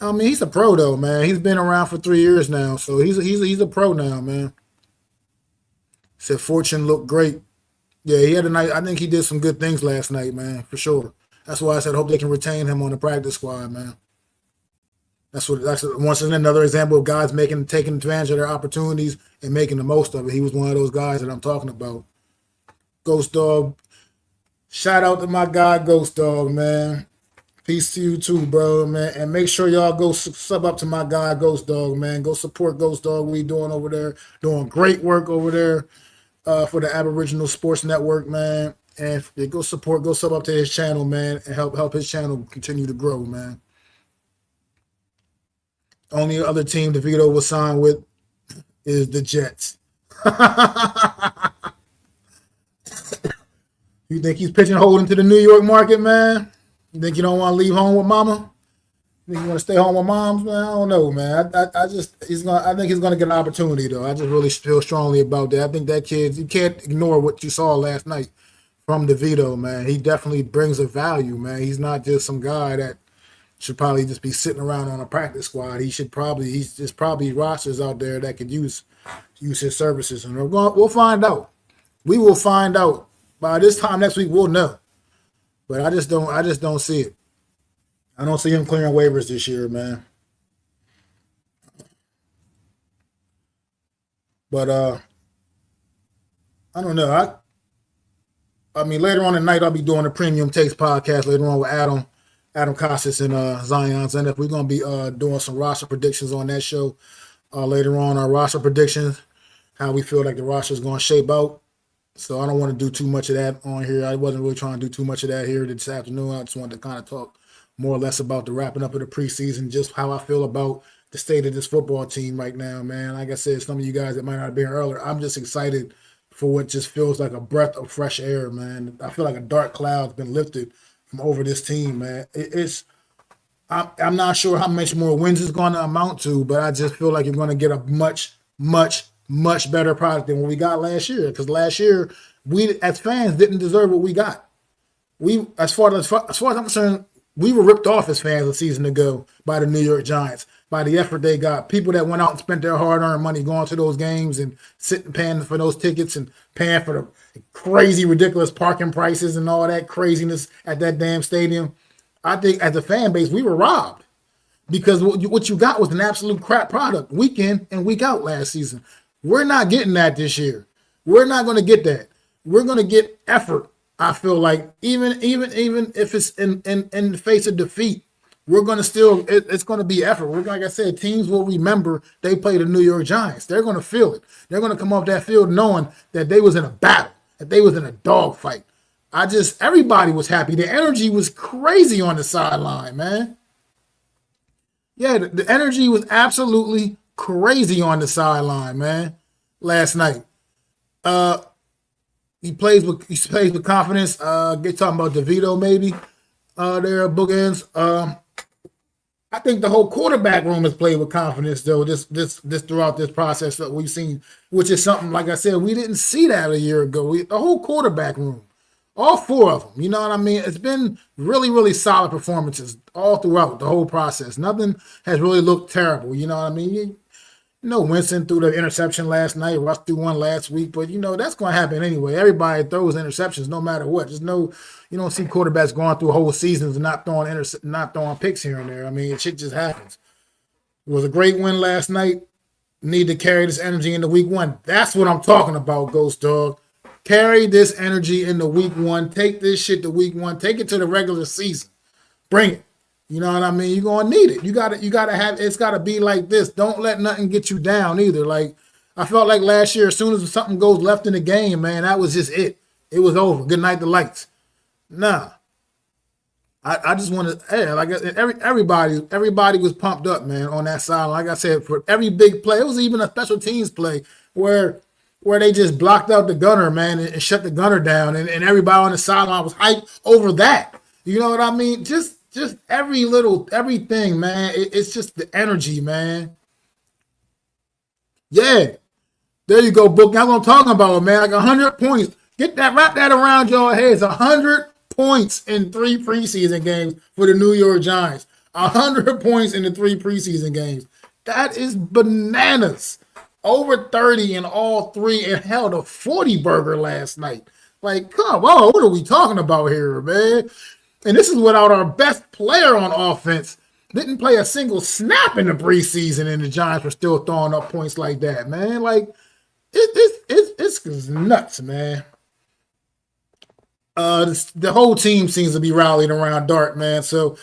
I mean, he's a pro though, man. He's been around for 3 years now, so he's a pro now, man. Said Fortune looked great. Yeah, he had a night. I think he did some good things last night, man, for sure. That's why I said hope they can retain him on the practice squad, man. That's once again another example of guys taking advantage of their opportunities and making the most of it. He was one of those guys that I'm talking about. Ghost Dog. Shout out to my guy Ghost Dog, man. Peace to you too, bro, man. And make sure y'all go sub up to my guy Ghost Dog, man. Go support Ghost Dog. What he doing over there? Doing great work over there for the Aboriginal Sports Network, man. And go sub up to his channel, man, and help his channel continue to grow, man. Only other team DeVito was signed with is the Jets. You think he's pigeonholed into the New York market, man? You think you don't want to leave home with mama? You think you want to stay home with moms, man? I don't know, man. I think he's gonna get an opportunity though. I just really feel strongly about that. I think that kid, you can't ignore what you saw last night from DeVito, man. He definitely brings a value, man. He's not just some guy that should probably just be sitting around on a practice squad. He's probably rosters out there that could use his services, and we'll find out. We will find out by this time next week. We'll know, but I just don't see it. I don't see him clearing waivers this year, man. But I don't know. I mean, later on tonight I'll be doing a Premium Takes podcast later on with Adam Costas and Zion's, and if we're gonna be doing some roster predictions on that show later on, our roster predictions, how we feel like the roster is gonna shape out. So I don't want to do too much of that on here. I wasn't really trying to do too much of that here this afternoon. I just wanted to kind of talk more or less about the wrapping up of the preseason, just how I feel about the state of this football team right now, man. Like I said, some of you guys that might not have been earlier, I'm just excited for what just feels like a breath of fresh air, man. I feel like a dark cloud's been lifted from over this team, man. I'm not sure how much more wins it's going to amount to, but I just feel like you're going to get a much, much, much better product than what we got last year. Because last year, we as fans didn't deserve what we got. As far as I'm concerned, we were ripped off as fans a season ago by the New York Giants, by the effort they got. People that went out and spent their hard-earned money going to those games and sitting paying for those tickets and paying for the crazy, ridiculous parking prices and all that craziness at that damn stadium. I think as a fan base, we were robbed because what you got was an absolute crap product week in and week out last season. We're not getting that this year. We're not going to get that. We're going to get effort. I feel like even if it's in the face of defeat, we're going to still, it's going to be effort. Like I said, teams will remember they played the New York Giants. They're going to feel it. They're going to come off that field knowing that they was in a battle, that they was in a dogfight. Everybody was happy. The energy was crazy on the sideline, man. Yeah, the energy was absolutely crazy on the sideline, man, last night. He plays with confidence. Get talking about DeVito maybe. There are bookends. I think the whole quarterback room has played with confidence though. This throughout this process that we've seen, which is something like I said we didn't see that a year ago. The whole quarterback room, all four of them. You know what I mean? It's been really, really solid performances all throughout the whole process. Nothing has really looked terrible. You know what I mean? Winston threw the interception last night. Russ threw one last week, but that's going to happen anyway. Everybody throws interceptions no matter what. Just know you don't see quarterbacks going through whole seasons and not throwing picks here and there. I mean, shit just happens. It was a great win last night. Need to carry this energy into week one. That's what I'm talking about, Ghost Dog. Carry this energy into week one. Take this shit to week one. Take it to the regular season. Bring it. You know what I mean? You're gonna need it. You gotta have it's gotta be like this. Don't let nothing get you down either. Like I felt like last year, as soon as something goes left in the game, man, that was just it. It was over. Good night, the lights. Nah. I just want to, hey, like everybody was pumped up, man, on that side. Like I said, for every big play, it was even a special teams play where they just blocked out the gunner, man, and shut the gunner down, and everybody on the sideline was hyped over that. You know what I mean? Just everything, man. It's just the energy, man. Yeah, there you go, Book. That's what I'm talking about, man. Like 100 points. Get that, wrap that around your heads. 100 points in 3 preseason games for the New York Giants. 100 points in the 3 preseason games. That is bananas. Over 30 in all 3 and held a 40 burger last night. Like, come on, what are we talking about here, man? And this is without our best player on offense. Didn't play a single snap in the preseason, and the Giants were still throwing up points like that, man. Like, it's nuts, man. The whole team seems to be rallying around Dart, man. So,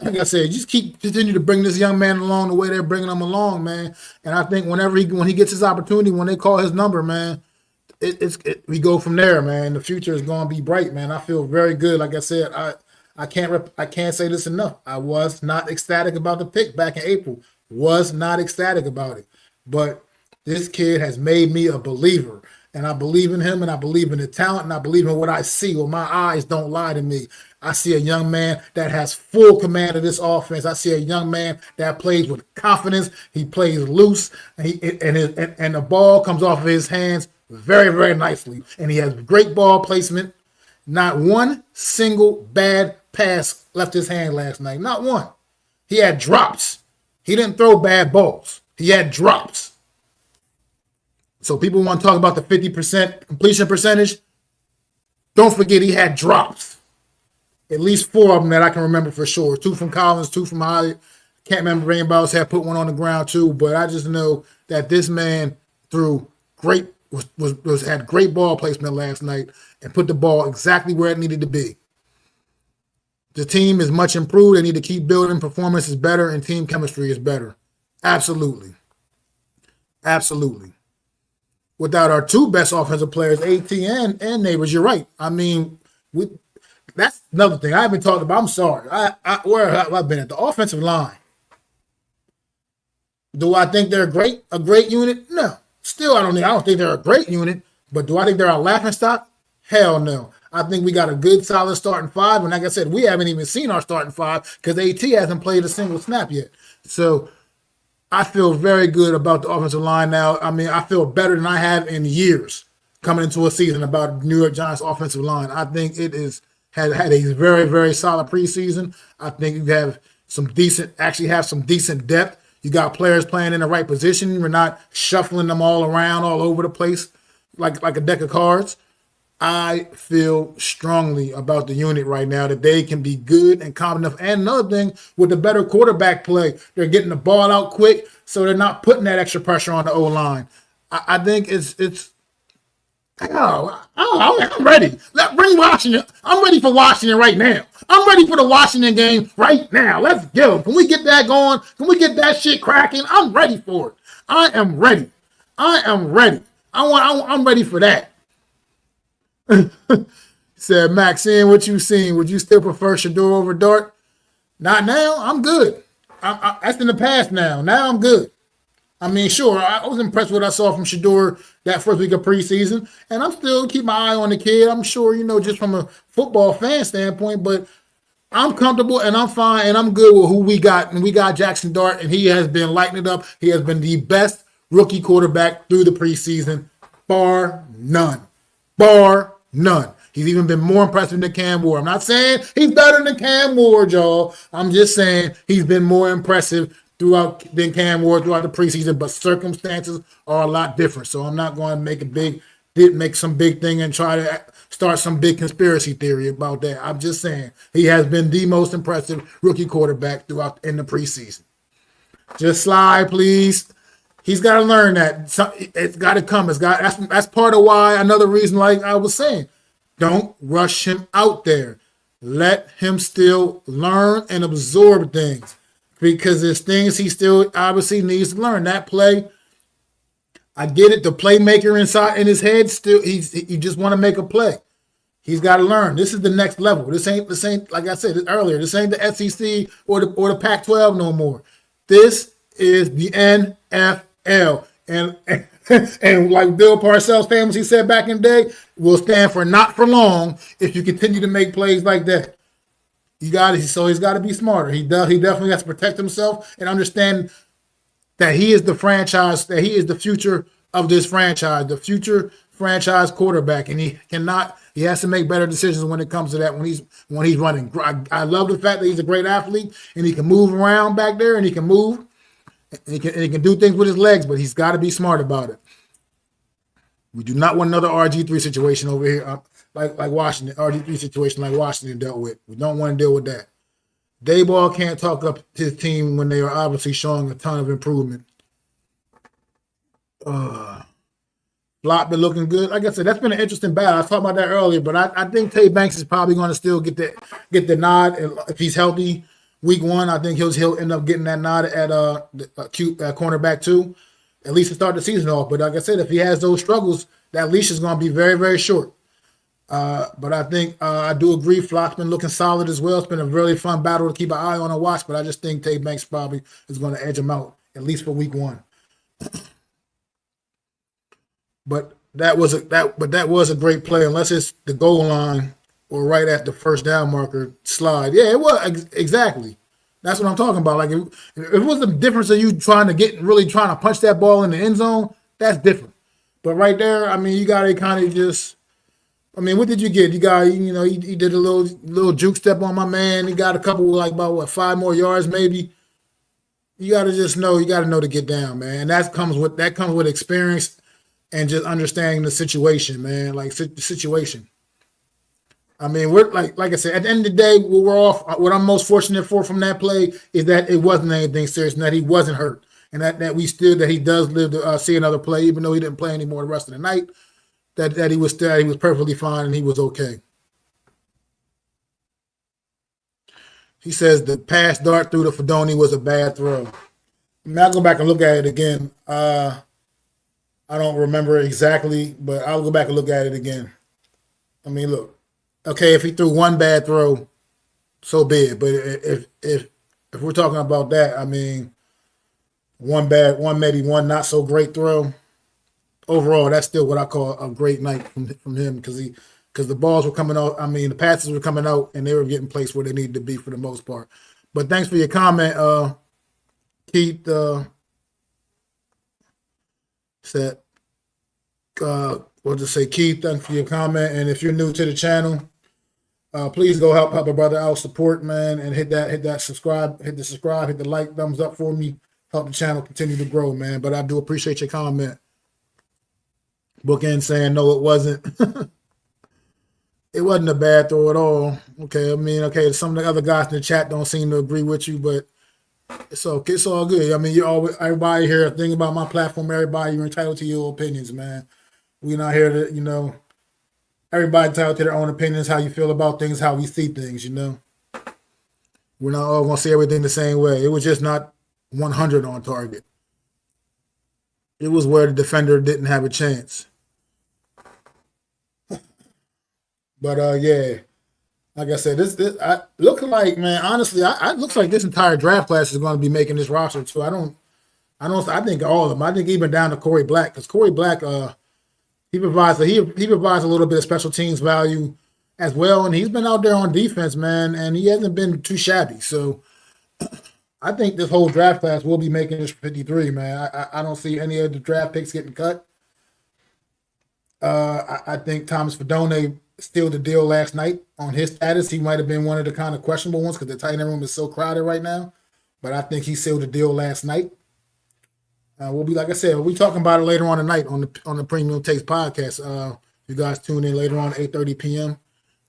like I said, just continue to bring this young man along the way they're bringing him along, man. And I think when he gets his opportunity, when they call his number, man, we go from there, man. The future is going to be bright, man. I feel very good. Like I said, I can't say this enough. I was not ecstatic about the pick back in April. Was not ecstatic about it, but this kid has made me a believer. And I believe in him, and I believe in the talent, and I believe in what I see. Well, my eyes don't lie to me. I see a young man that has full command of this offense. I see a young man that plays with confidence. He plays loose, and the ball comes off of his hands very, very nicely. And he has great ball placement. Not one single bad pass left his hand last night. Not one. He had drops. He didn't throw bad balls. He had drops. So people want to talk about the 50% completion percentage. Don't forget he had drops. At least 4 of them that I can remember for sure. 2 from Collins, 2 from Holly. Can't remember if anybody else had put one on the ground too, but I just know that this man had great ball placement last night and put the ball exactly where it needed to be. The team is much improved. They need to keep building. Performance is better and team chemistry is better. Absolutely. Absolutely. Without our 2 best offensive players, AT and Neighbors, you're right. I mean, that's another thing I haven't talked about. I'm sorry. Where have I been at? The offensive line. Do I think they're a great unit? No. Still, I don't think they're a great unit. But do I think they're a laughingstock? Hell no. I think we got a good, solid starting 5. And like I said, we haven't even seen our starting 5 because AT hasn't played a single snap yet. So I feel very good about the offensive line now. I mean, I feel better than I have in years coming into a season about New York Giants offensive line. I think it had a very, very solid preseason. I think you have some decent depth. You got players playing in the right position. We're not shuffling them all around all over the place like a deck of cards. I feel strongly about the unit right now that they can be good and competent enough. And another thing, with the better quarterback play, they're getting the ball out quick, so they're not putting that extra pressure on the O-line. I think I'm ready. Bring Washington. I'm ready for Washington right now. I'm ready for the Washington game right now. Let's go. Can we get that going? Can we get that shit cracking? I'm ready for it. I am ready. I'm ready for that. Said Max, seeing what you've seen, would you still prefer Shador over Dart? Not now. I'm good. That's in the past now. Now I'm good. I mean, sure, I was impressed with what I saw from Shador that first week of preseason, and I'm still keep my eye on the kid. I'm sure, just from a football fan standpoint, but I'm comfortable and I'm fine and I'm good with who we got. And we got Jackson Dart, and he has been lighting it up. He has been the best rookie quarterback through the preseason, bar none. Bar none. He's even been more impressive than Cam Ward. I'm not saying he's better than Cam Ward, y'all. I'm just saying he's been more impressive than Cam Ward throughout the preseason, but circumstances are a lot different. So I'm not going to make some big thing and try to start some big conspiracy theory about that. I'm just saying he has been the most impressive rookie quarterback throughout in the preseason. Just slide, please. He's got to learn that. It's got to come. That's part of why, another reason, like I was saying, don't rush him out there. Let him still learn and absorb things, because there's things he still obviously needs to learn. That play, I get it. The playmaker inside in his head still, you just want to make a play. He's got to learn. This is the next level. This ain't like I said earlier. This ain't the SEC or the Pac-12 no more. This is the NFL, and and like Bill Parcells famously said back in the day, will stand for not for long if you continue to make plays like that. He's got to be smarter. He definitely has to protect himself and understand that he is the franchise, that he is the future of this franchise, the future franchise quarterback, and he has to make better decisions when it comes to that when he's running. I love the fact that he's a great athlete and he can move around back there and he can move and he can do things with his legs, but he's got to be smart about it. We do not want another RG3 situation over here like Washington, RG3 situation like Washington dealt with. We don't want to deal with that. Dayball can't talk up his team when they are obviously showing a ton of improvement. Flop been looking good. Like I said, that's been an interesting battle. I was talking about that earlier, but I think Tay Banks is probably going to still get the nod if he's healthy. Week 1, I think he'll end up getting that nod at cornerback 2, at least to start the season off. But like I said, if he has those struggles, that leash is going to be very, very short. But I think I do agree. Flock's been looking solid as well. It's been a really fun battle to keep an eye on and watch. But I just think Tay Banks probably is going to edge him out at least for week 1. But that was a great play, unless it's the goal line or right at the first down marker slide. Yeah, it was exactly. That's what I'm talking about. Like if it was the difference of you trying to punch that ball in the end zone, that's different. But right there, I mean, you got to kind of just. I mean, what did you get? You got, he did a little juke step on my man. He got a couple, like about 5 more yards maybe. You got to just know. You got to know to get down, man. And that comes with experience and just understanding the situation, man. Like the situation. I mean, we're like I said, at the end of the day, we're off. What I'm most fortunate for from that play is that it wasn't anything serious and that he wasn't hurt, and that he does live to see another play, even though he didn't play anymore the rest of the night. That he was perfectly fine and he was okay. He says the pass dart through to Fedoni was a bad throw. I mean, I'll go back and look at it again. I don't remember exactly, but I'll go back and look at it again. I mean, look. Okay, if he threw one bad throw, so be it. But if we're talking about that, I mean, maybe one not so great throw. Overall, that's still what I call a great night from him because the balls were coming out. I mean, the passes were coming out and they were getting placed where they needed to be for the most part. But thanks for your comment, Keith. We'll just say, Keith, thanks for your comment. And if you're new to the channel, please go help a brother out, support, man, and hit that subscribe, hit the like, thumbs up for me. Help the channel continue to grow, man. But I do appreciate your comment. Bookend saying no, it wasn't. It wasn't a bad throw at all. Okay, I mean, some of the other guys in the chat don't seem to agree with you, but it's okay. It's all good. I mean, everybody here, think about my platform, everybody, you're entitled to your opinions, man. We're not here to, everybody entitled to their own opinions, how you feel about things, how we see things, We're not all going to see everything the same way. It was just not 100 on target. It was where the defender didn't have a chance. But yeah, like I said, this looks like, man. Honestly, it looks like this entire draft class is going to be making this roster too. I think all of them. I think even down to Corey Black, because Corey Black, he provides a little bit of special teams value as well, and he's been out there on defense, man, and he hasn't been too shabby. So I think this whole draft class will be making this 53, man. I don't see any of the draft picks getting cut. I think Thomas Fedoni sealed the deal last night on his status. He might have been one of the kind of questionable ones because the tight end room is so crowded right now. But I think he sealed the deal last night. We'll be, like I said, we'll be talking about it later on tonight on the Premium Takes podcast. You guys tune in later on at 8:30 p.m.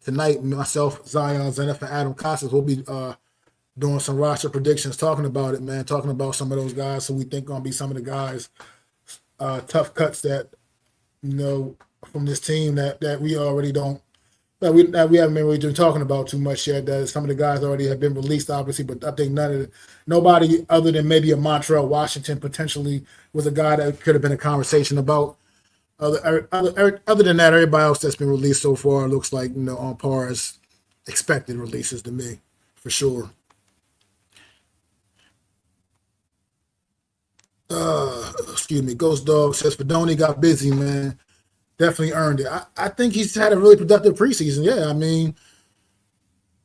tonight. Myself, Zion Zenith, and Adam Costas will be doing some roster predictions, talking about it, man, talking about some of those guys who we think going to be some of the guys, tough cuts that, from this team that we already don't, that we haven't been really talking about too much yet. That some of the guys already have been released, obviously, but I think nobody other than maybe a Montreal Washington potentially was a guy that could have been a conversation about. Other than that, everybody else that's been released so far looks like on par as expected releases to me, for sure. Excuse me. Ghost Dog says Fedoni got busy, man. Definitely earned it. I think he's had a really productive preseason. Yeah, I mean,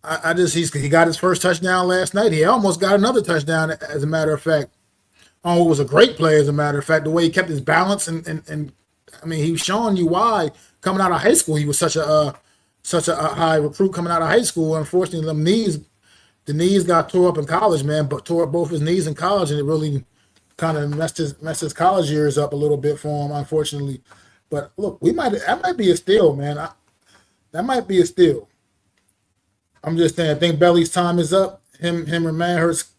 I just he got his first touchdown last night. He almost got another touchdown, as a matter of fact. Oh, it was a great play, as a matter of fact. The way he kept his balance and I mean, he was showing you why coming out of high school he was such a high recruit coming out of high school. Unfortunately, the knees got tore up in college, man. But tore up both his knees in college, and it really kind of messed his college years up a little bit for him, unfortunately. But look, that might be a steal, man. That might be a steal. I'm just saying, I think Belly's time is up. Him and Manhurst,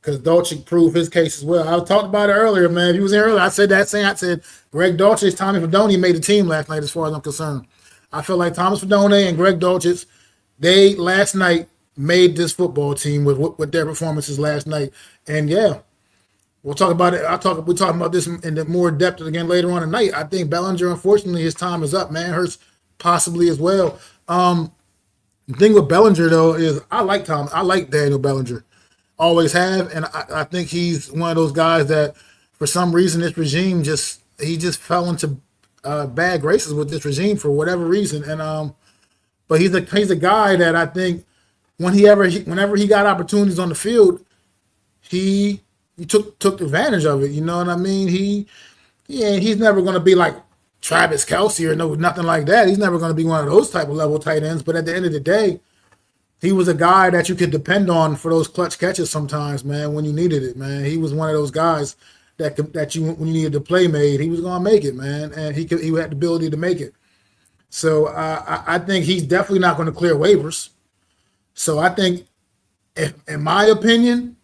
because Dolce proved his case as well. I talked about it earlier, man. If you was here earlier, I said that same. I said Greg Dolce's Tommy Fedoni made the team last night, as far as I'm concerned. I feel like Thomas Fedoni and Greg Dolce, they last night made this football team with their performances last night. And yeah, we'll talk about it. We're talking about this in the more depth again later on tonight. I think Bellinger, unfortunately, his time is up, man. Hurts possibly as well. The thing with Bellinger though is I like Daniel Bellinger, always have, and I think he's one of those guys that for some reason this regime he just fell into bad graces with this regime for whatever reason, and but he's a guy that I think whenever he got opportunities on the field, he took advantage of it. You know what I mean? He's never going to be like Travis Kelce or nothing like that. He's never going to be one of those type of level tight ends. But at the end of the day, he was a guy that you could depend on for those clutch catches sometimes, man, when you needed it, man. He was one of those guys that you when you needed the play made, he was going to make it, man, and he had the ability to make it. So I think he's definitely not going to clear waivers. So I think, in my opinion,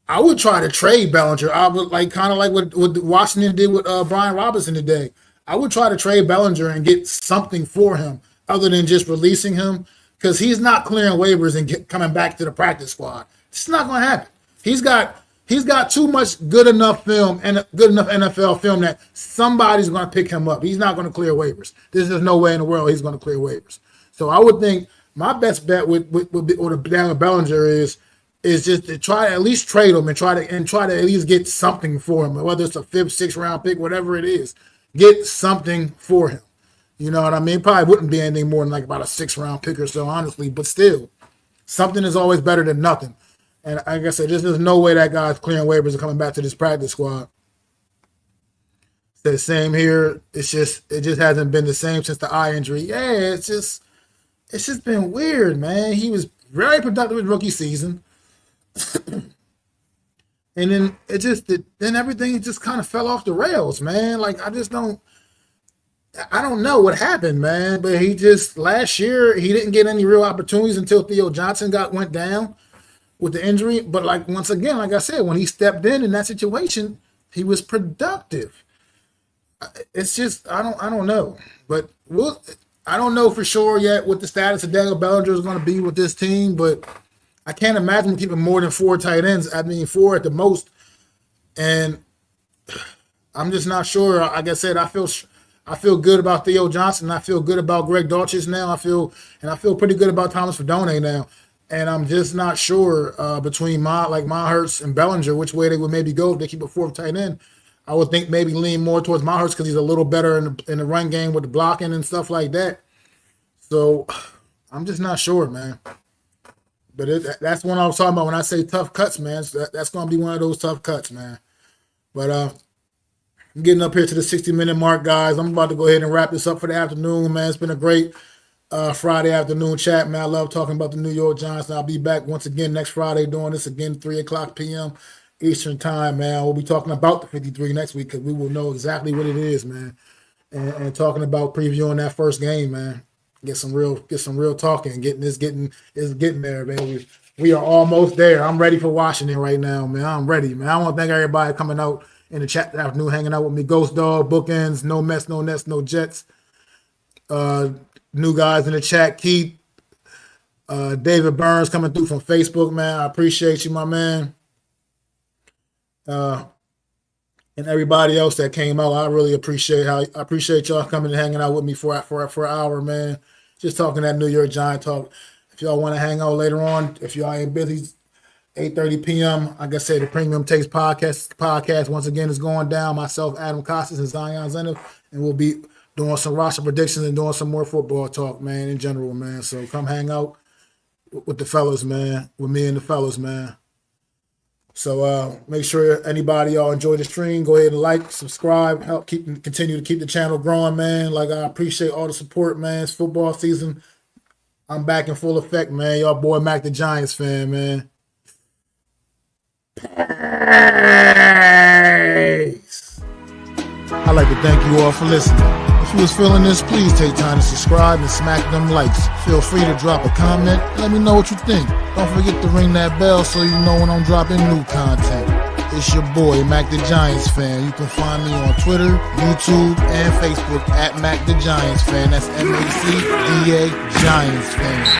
I would try to trade Bellinger. I would kind of like what Washington did with Brian Robinson today. I would try to trade Bellinger and get something for him other than just releasing him, because he's not clearing waivers and coming back to the practice squad. It's not going to happen. He's got too much good enough film and good enough NFL film that somebody's going to pick him up. He's not going to clear waivers. There's no way in the world he's going to clear waivers. So I would think my best bet with Daniel Bellinger is just to try to at least trade him and try to at least get something for him, whether it's a 5th, 6th round pick, whatever it is. Get something for him. You know what I mean? Probably wouldn't be anything more than like about a 6th round pick or so, honestly. But still, something is always better than nothing. And like I said, there's no way that guy's clearing waivers and coming back to this practice squad. It's the same here. It just hasn't been the same since the eye injury. Yeah, it's just been weird, man. He was very productive with rookie season. And then then everything just kind of fell off the rails, man. Like I don't know what happened, man. But last year he didn't get any real opportunities until Theo Johnson went down with the injury. But like once again, like I said, when he stepped in that situation, he was productive. It's just I don't know, but I don't know for sure yet what the status of Daniel Bellinger is going to be with this team, but I can't imagine keeping more than 4 tight ends. I mean, 4 at the most. And I'm just not sure. Like I said, I feel good about Theo Johnson. I feel good about Greg Dulcich now. I feel pretty good about Thomas Fedoni now. And I'm just not sure between Hurts and Bellinger which way they would maybe go if they keep a 4th tight end. I would think maybe lean more towards Hurts because he's a little better in the run game with the blocking and stuff like that. So I'm just not sure, man. But that's what I was talking about when I say tough cuts, man. So that's going to be one of those tough cuts, man. But I'm getting up here to the 60-minute mark, guys. I'm about to go ahead and wrap this up for the afternoon, man. It's been a great Friday afternoon chat, man. I love talking about the New York Giants. I'll be back once again next Friday doing this again, 3 o'clock p.m. Eastern time, man. We'll be talking about the 53 next week because we will know exactly what it is, man. And talking about previewing that first game, man. Get some real talking. It's getting there, baby. We are almost there. I'm ready for Washington right now, man. I'm ready, man. I want to thank everybody coming out in the chat this afternoon, hanging out with me. Ghost Dog, Bookends, No Mess, No Nets, No Jets. New guys in the chat, Keith, David Burns coming through from Facebook, man. I appreciate you, my man. and everybody else that came out. I really appreciate y'all coming and hanging out with me for an hour, man. Just talking that New York Giant talk. If y'all want to hang out later on, if y'all ain't busy, 8:30 p.m. Like I said, the Premium Takes podcast once again is going down. Myself, Adam Costas, and Zion Zenith, and we'll be doing some roster predictions and doing some more football talk, man, in general, man. So come hang out with the fellas, man, with me and the fellas, man. So make sure anybody y'all enjoy the stream. Go ahead and like, subscribe, continue to keep the channel growing, man. Like, I appreciate all the support, man. It's football season. I'm back in full effect, man. Y'all boy Mac the Giants fan, man. Peace. I'd like to thank you all for listening. If you was feeling this, please take time to subscribe and smack them likes. Feel free to drop a comment. Let me know what you think. Don't forget to ring that bell so you know when I'm dropping new content. It's your boy, Mac the Giants Fan. You can find me on Twitter, YouTube, and Facebook at Mac the Giants Fan. That's MacDa Giants Fan.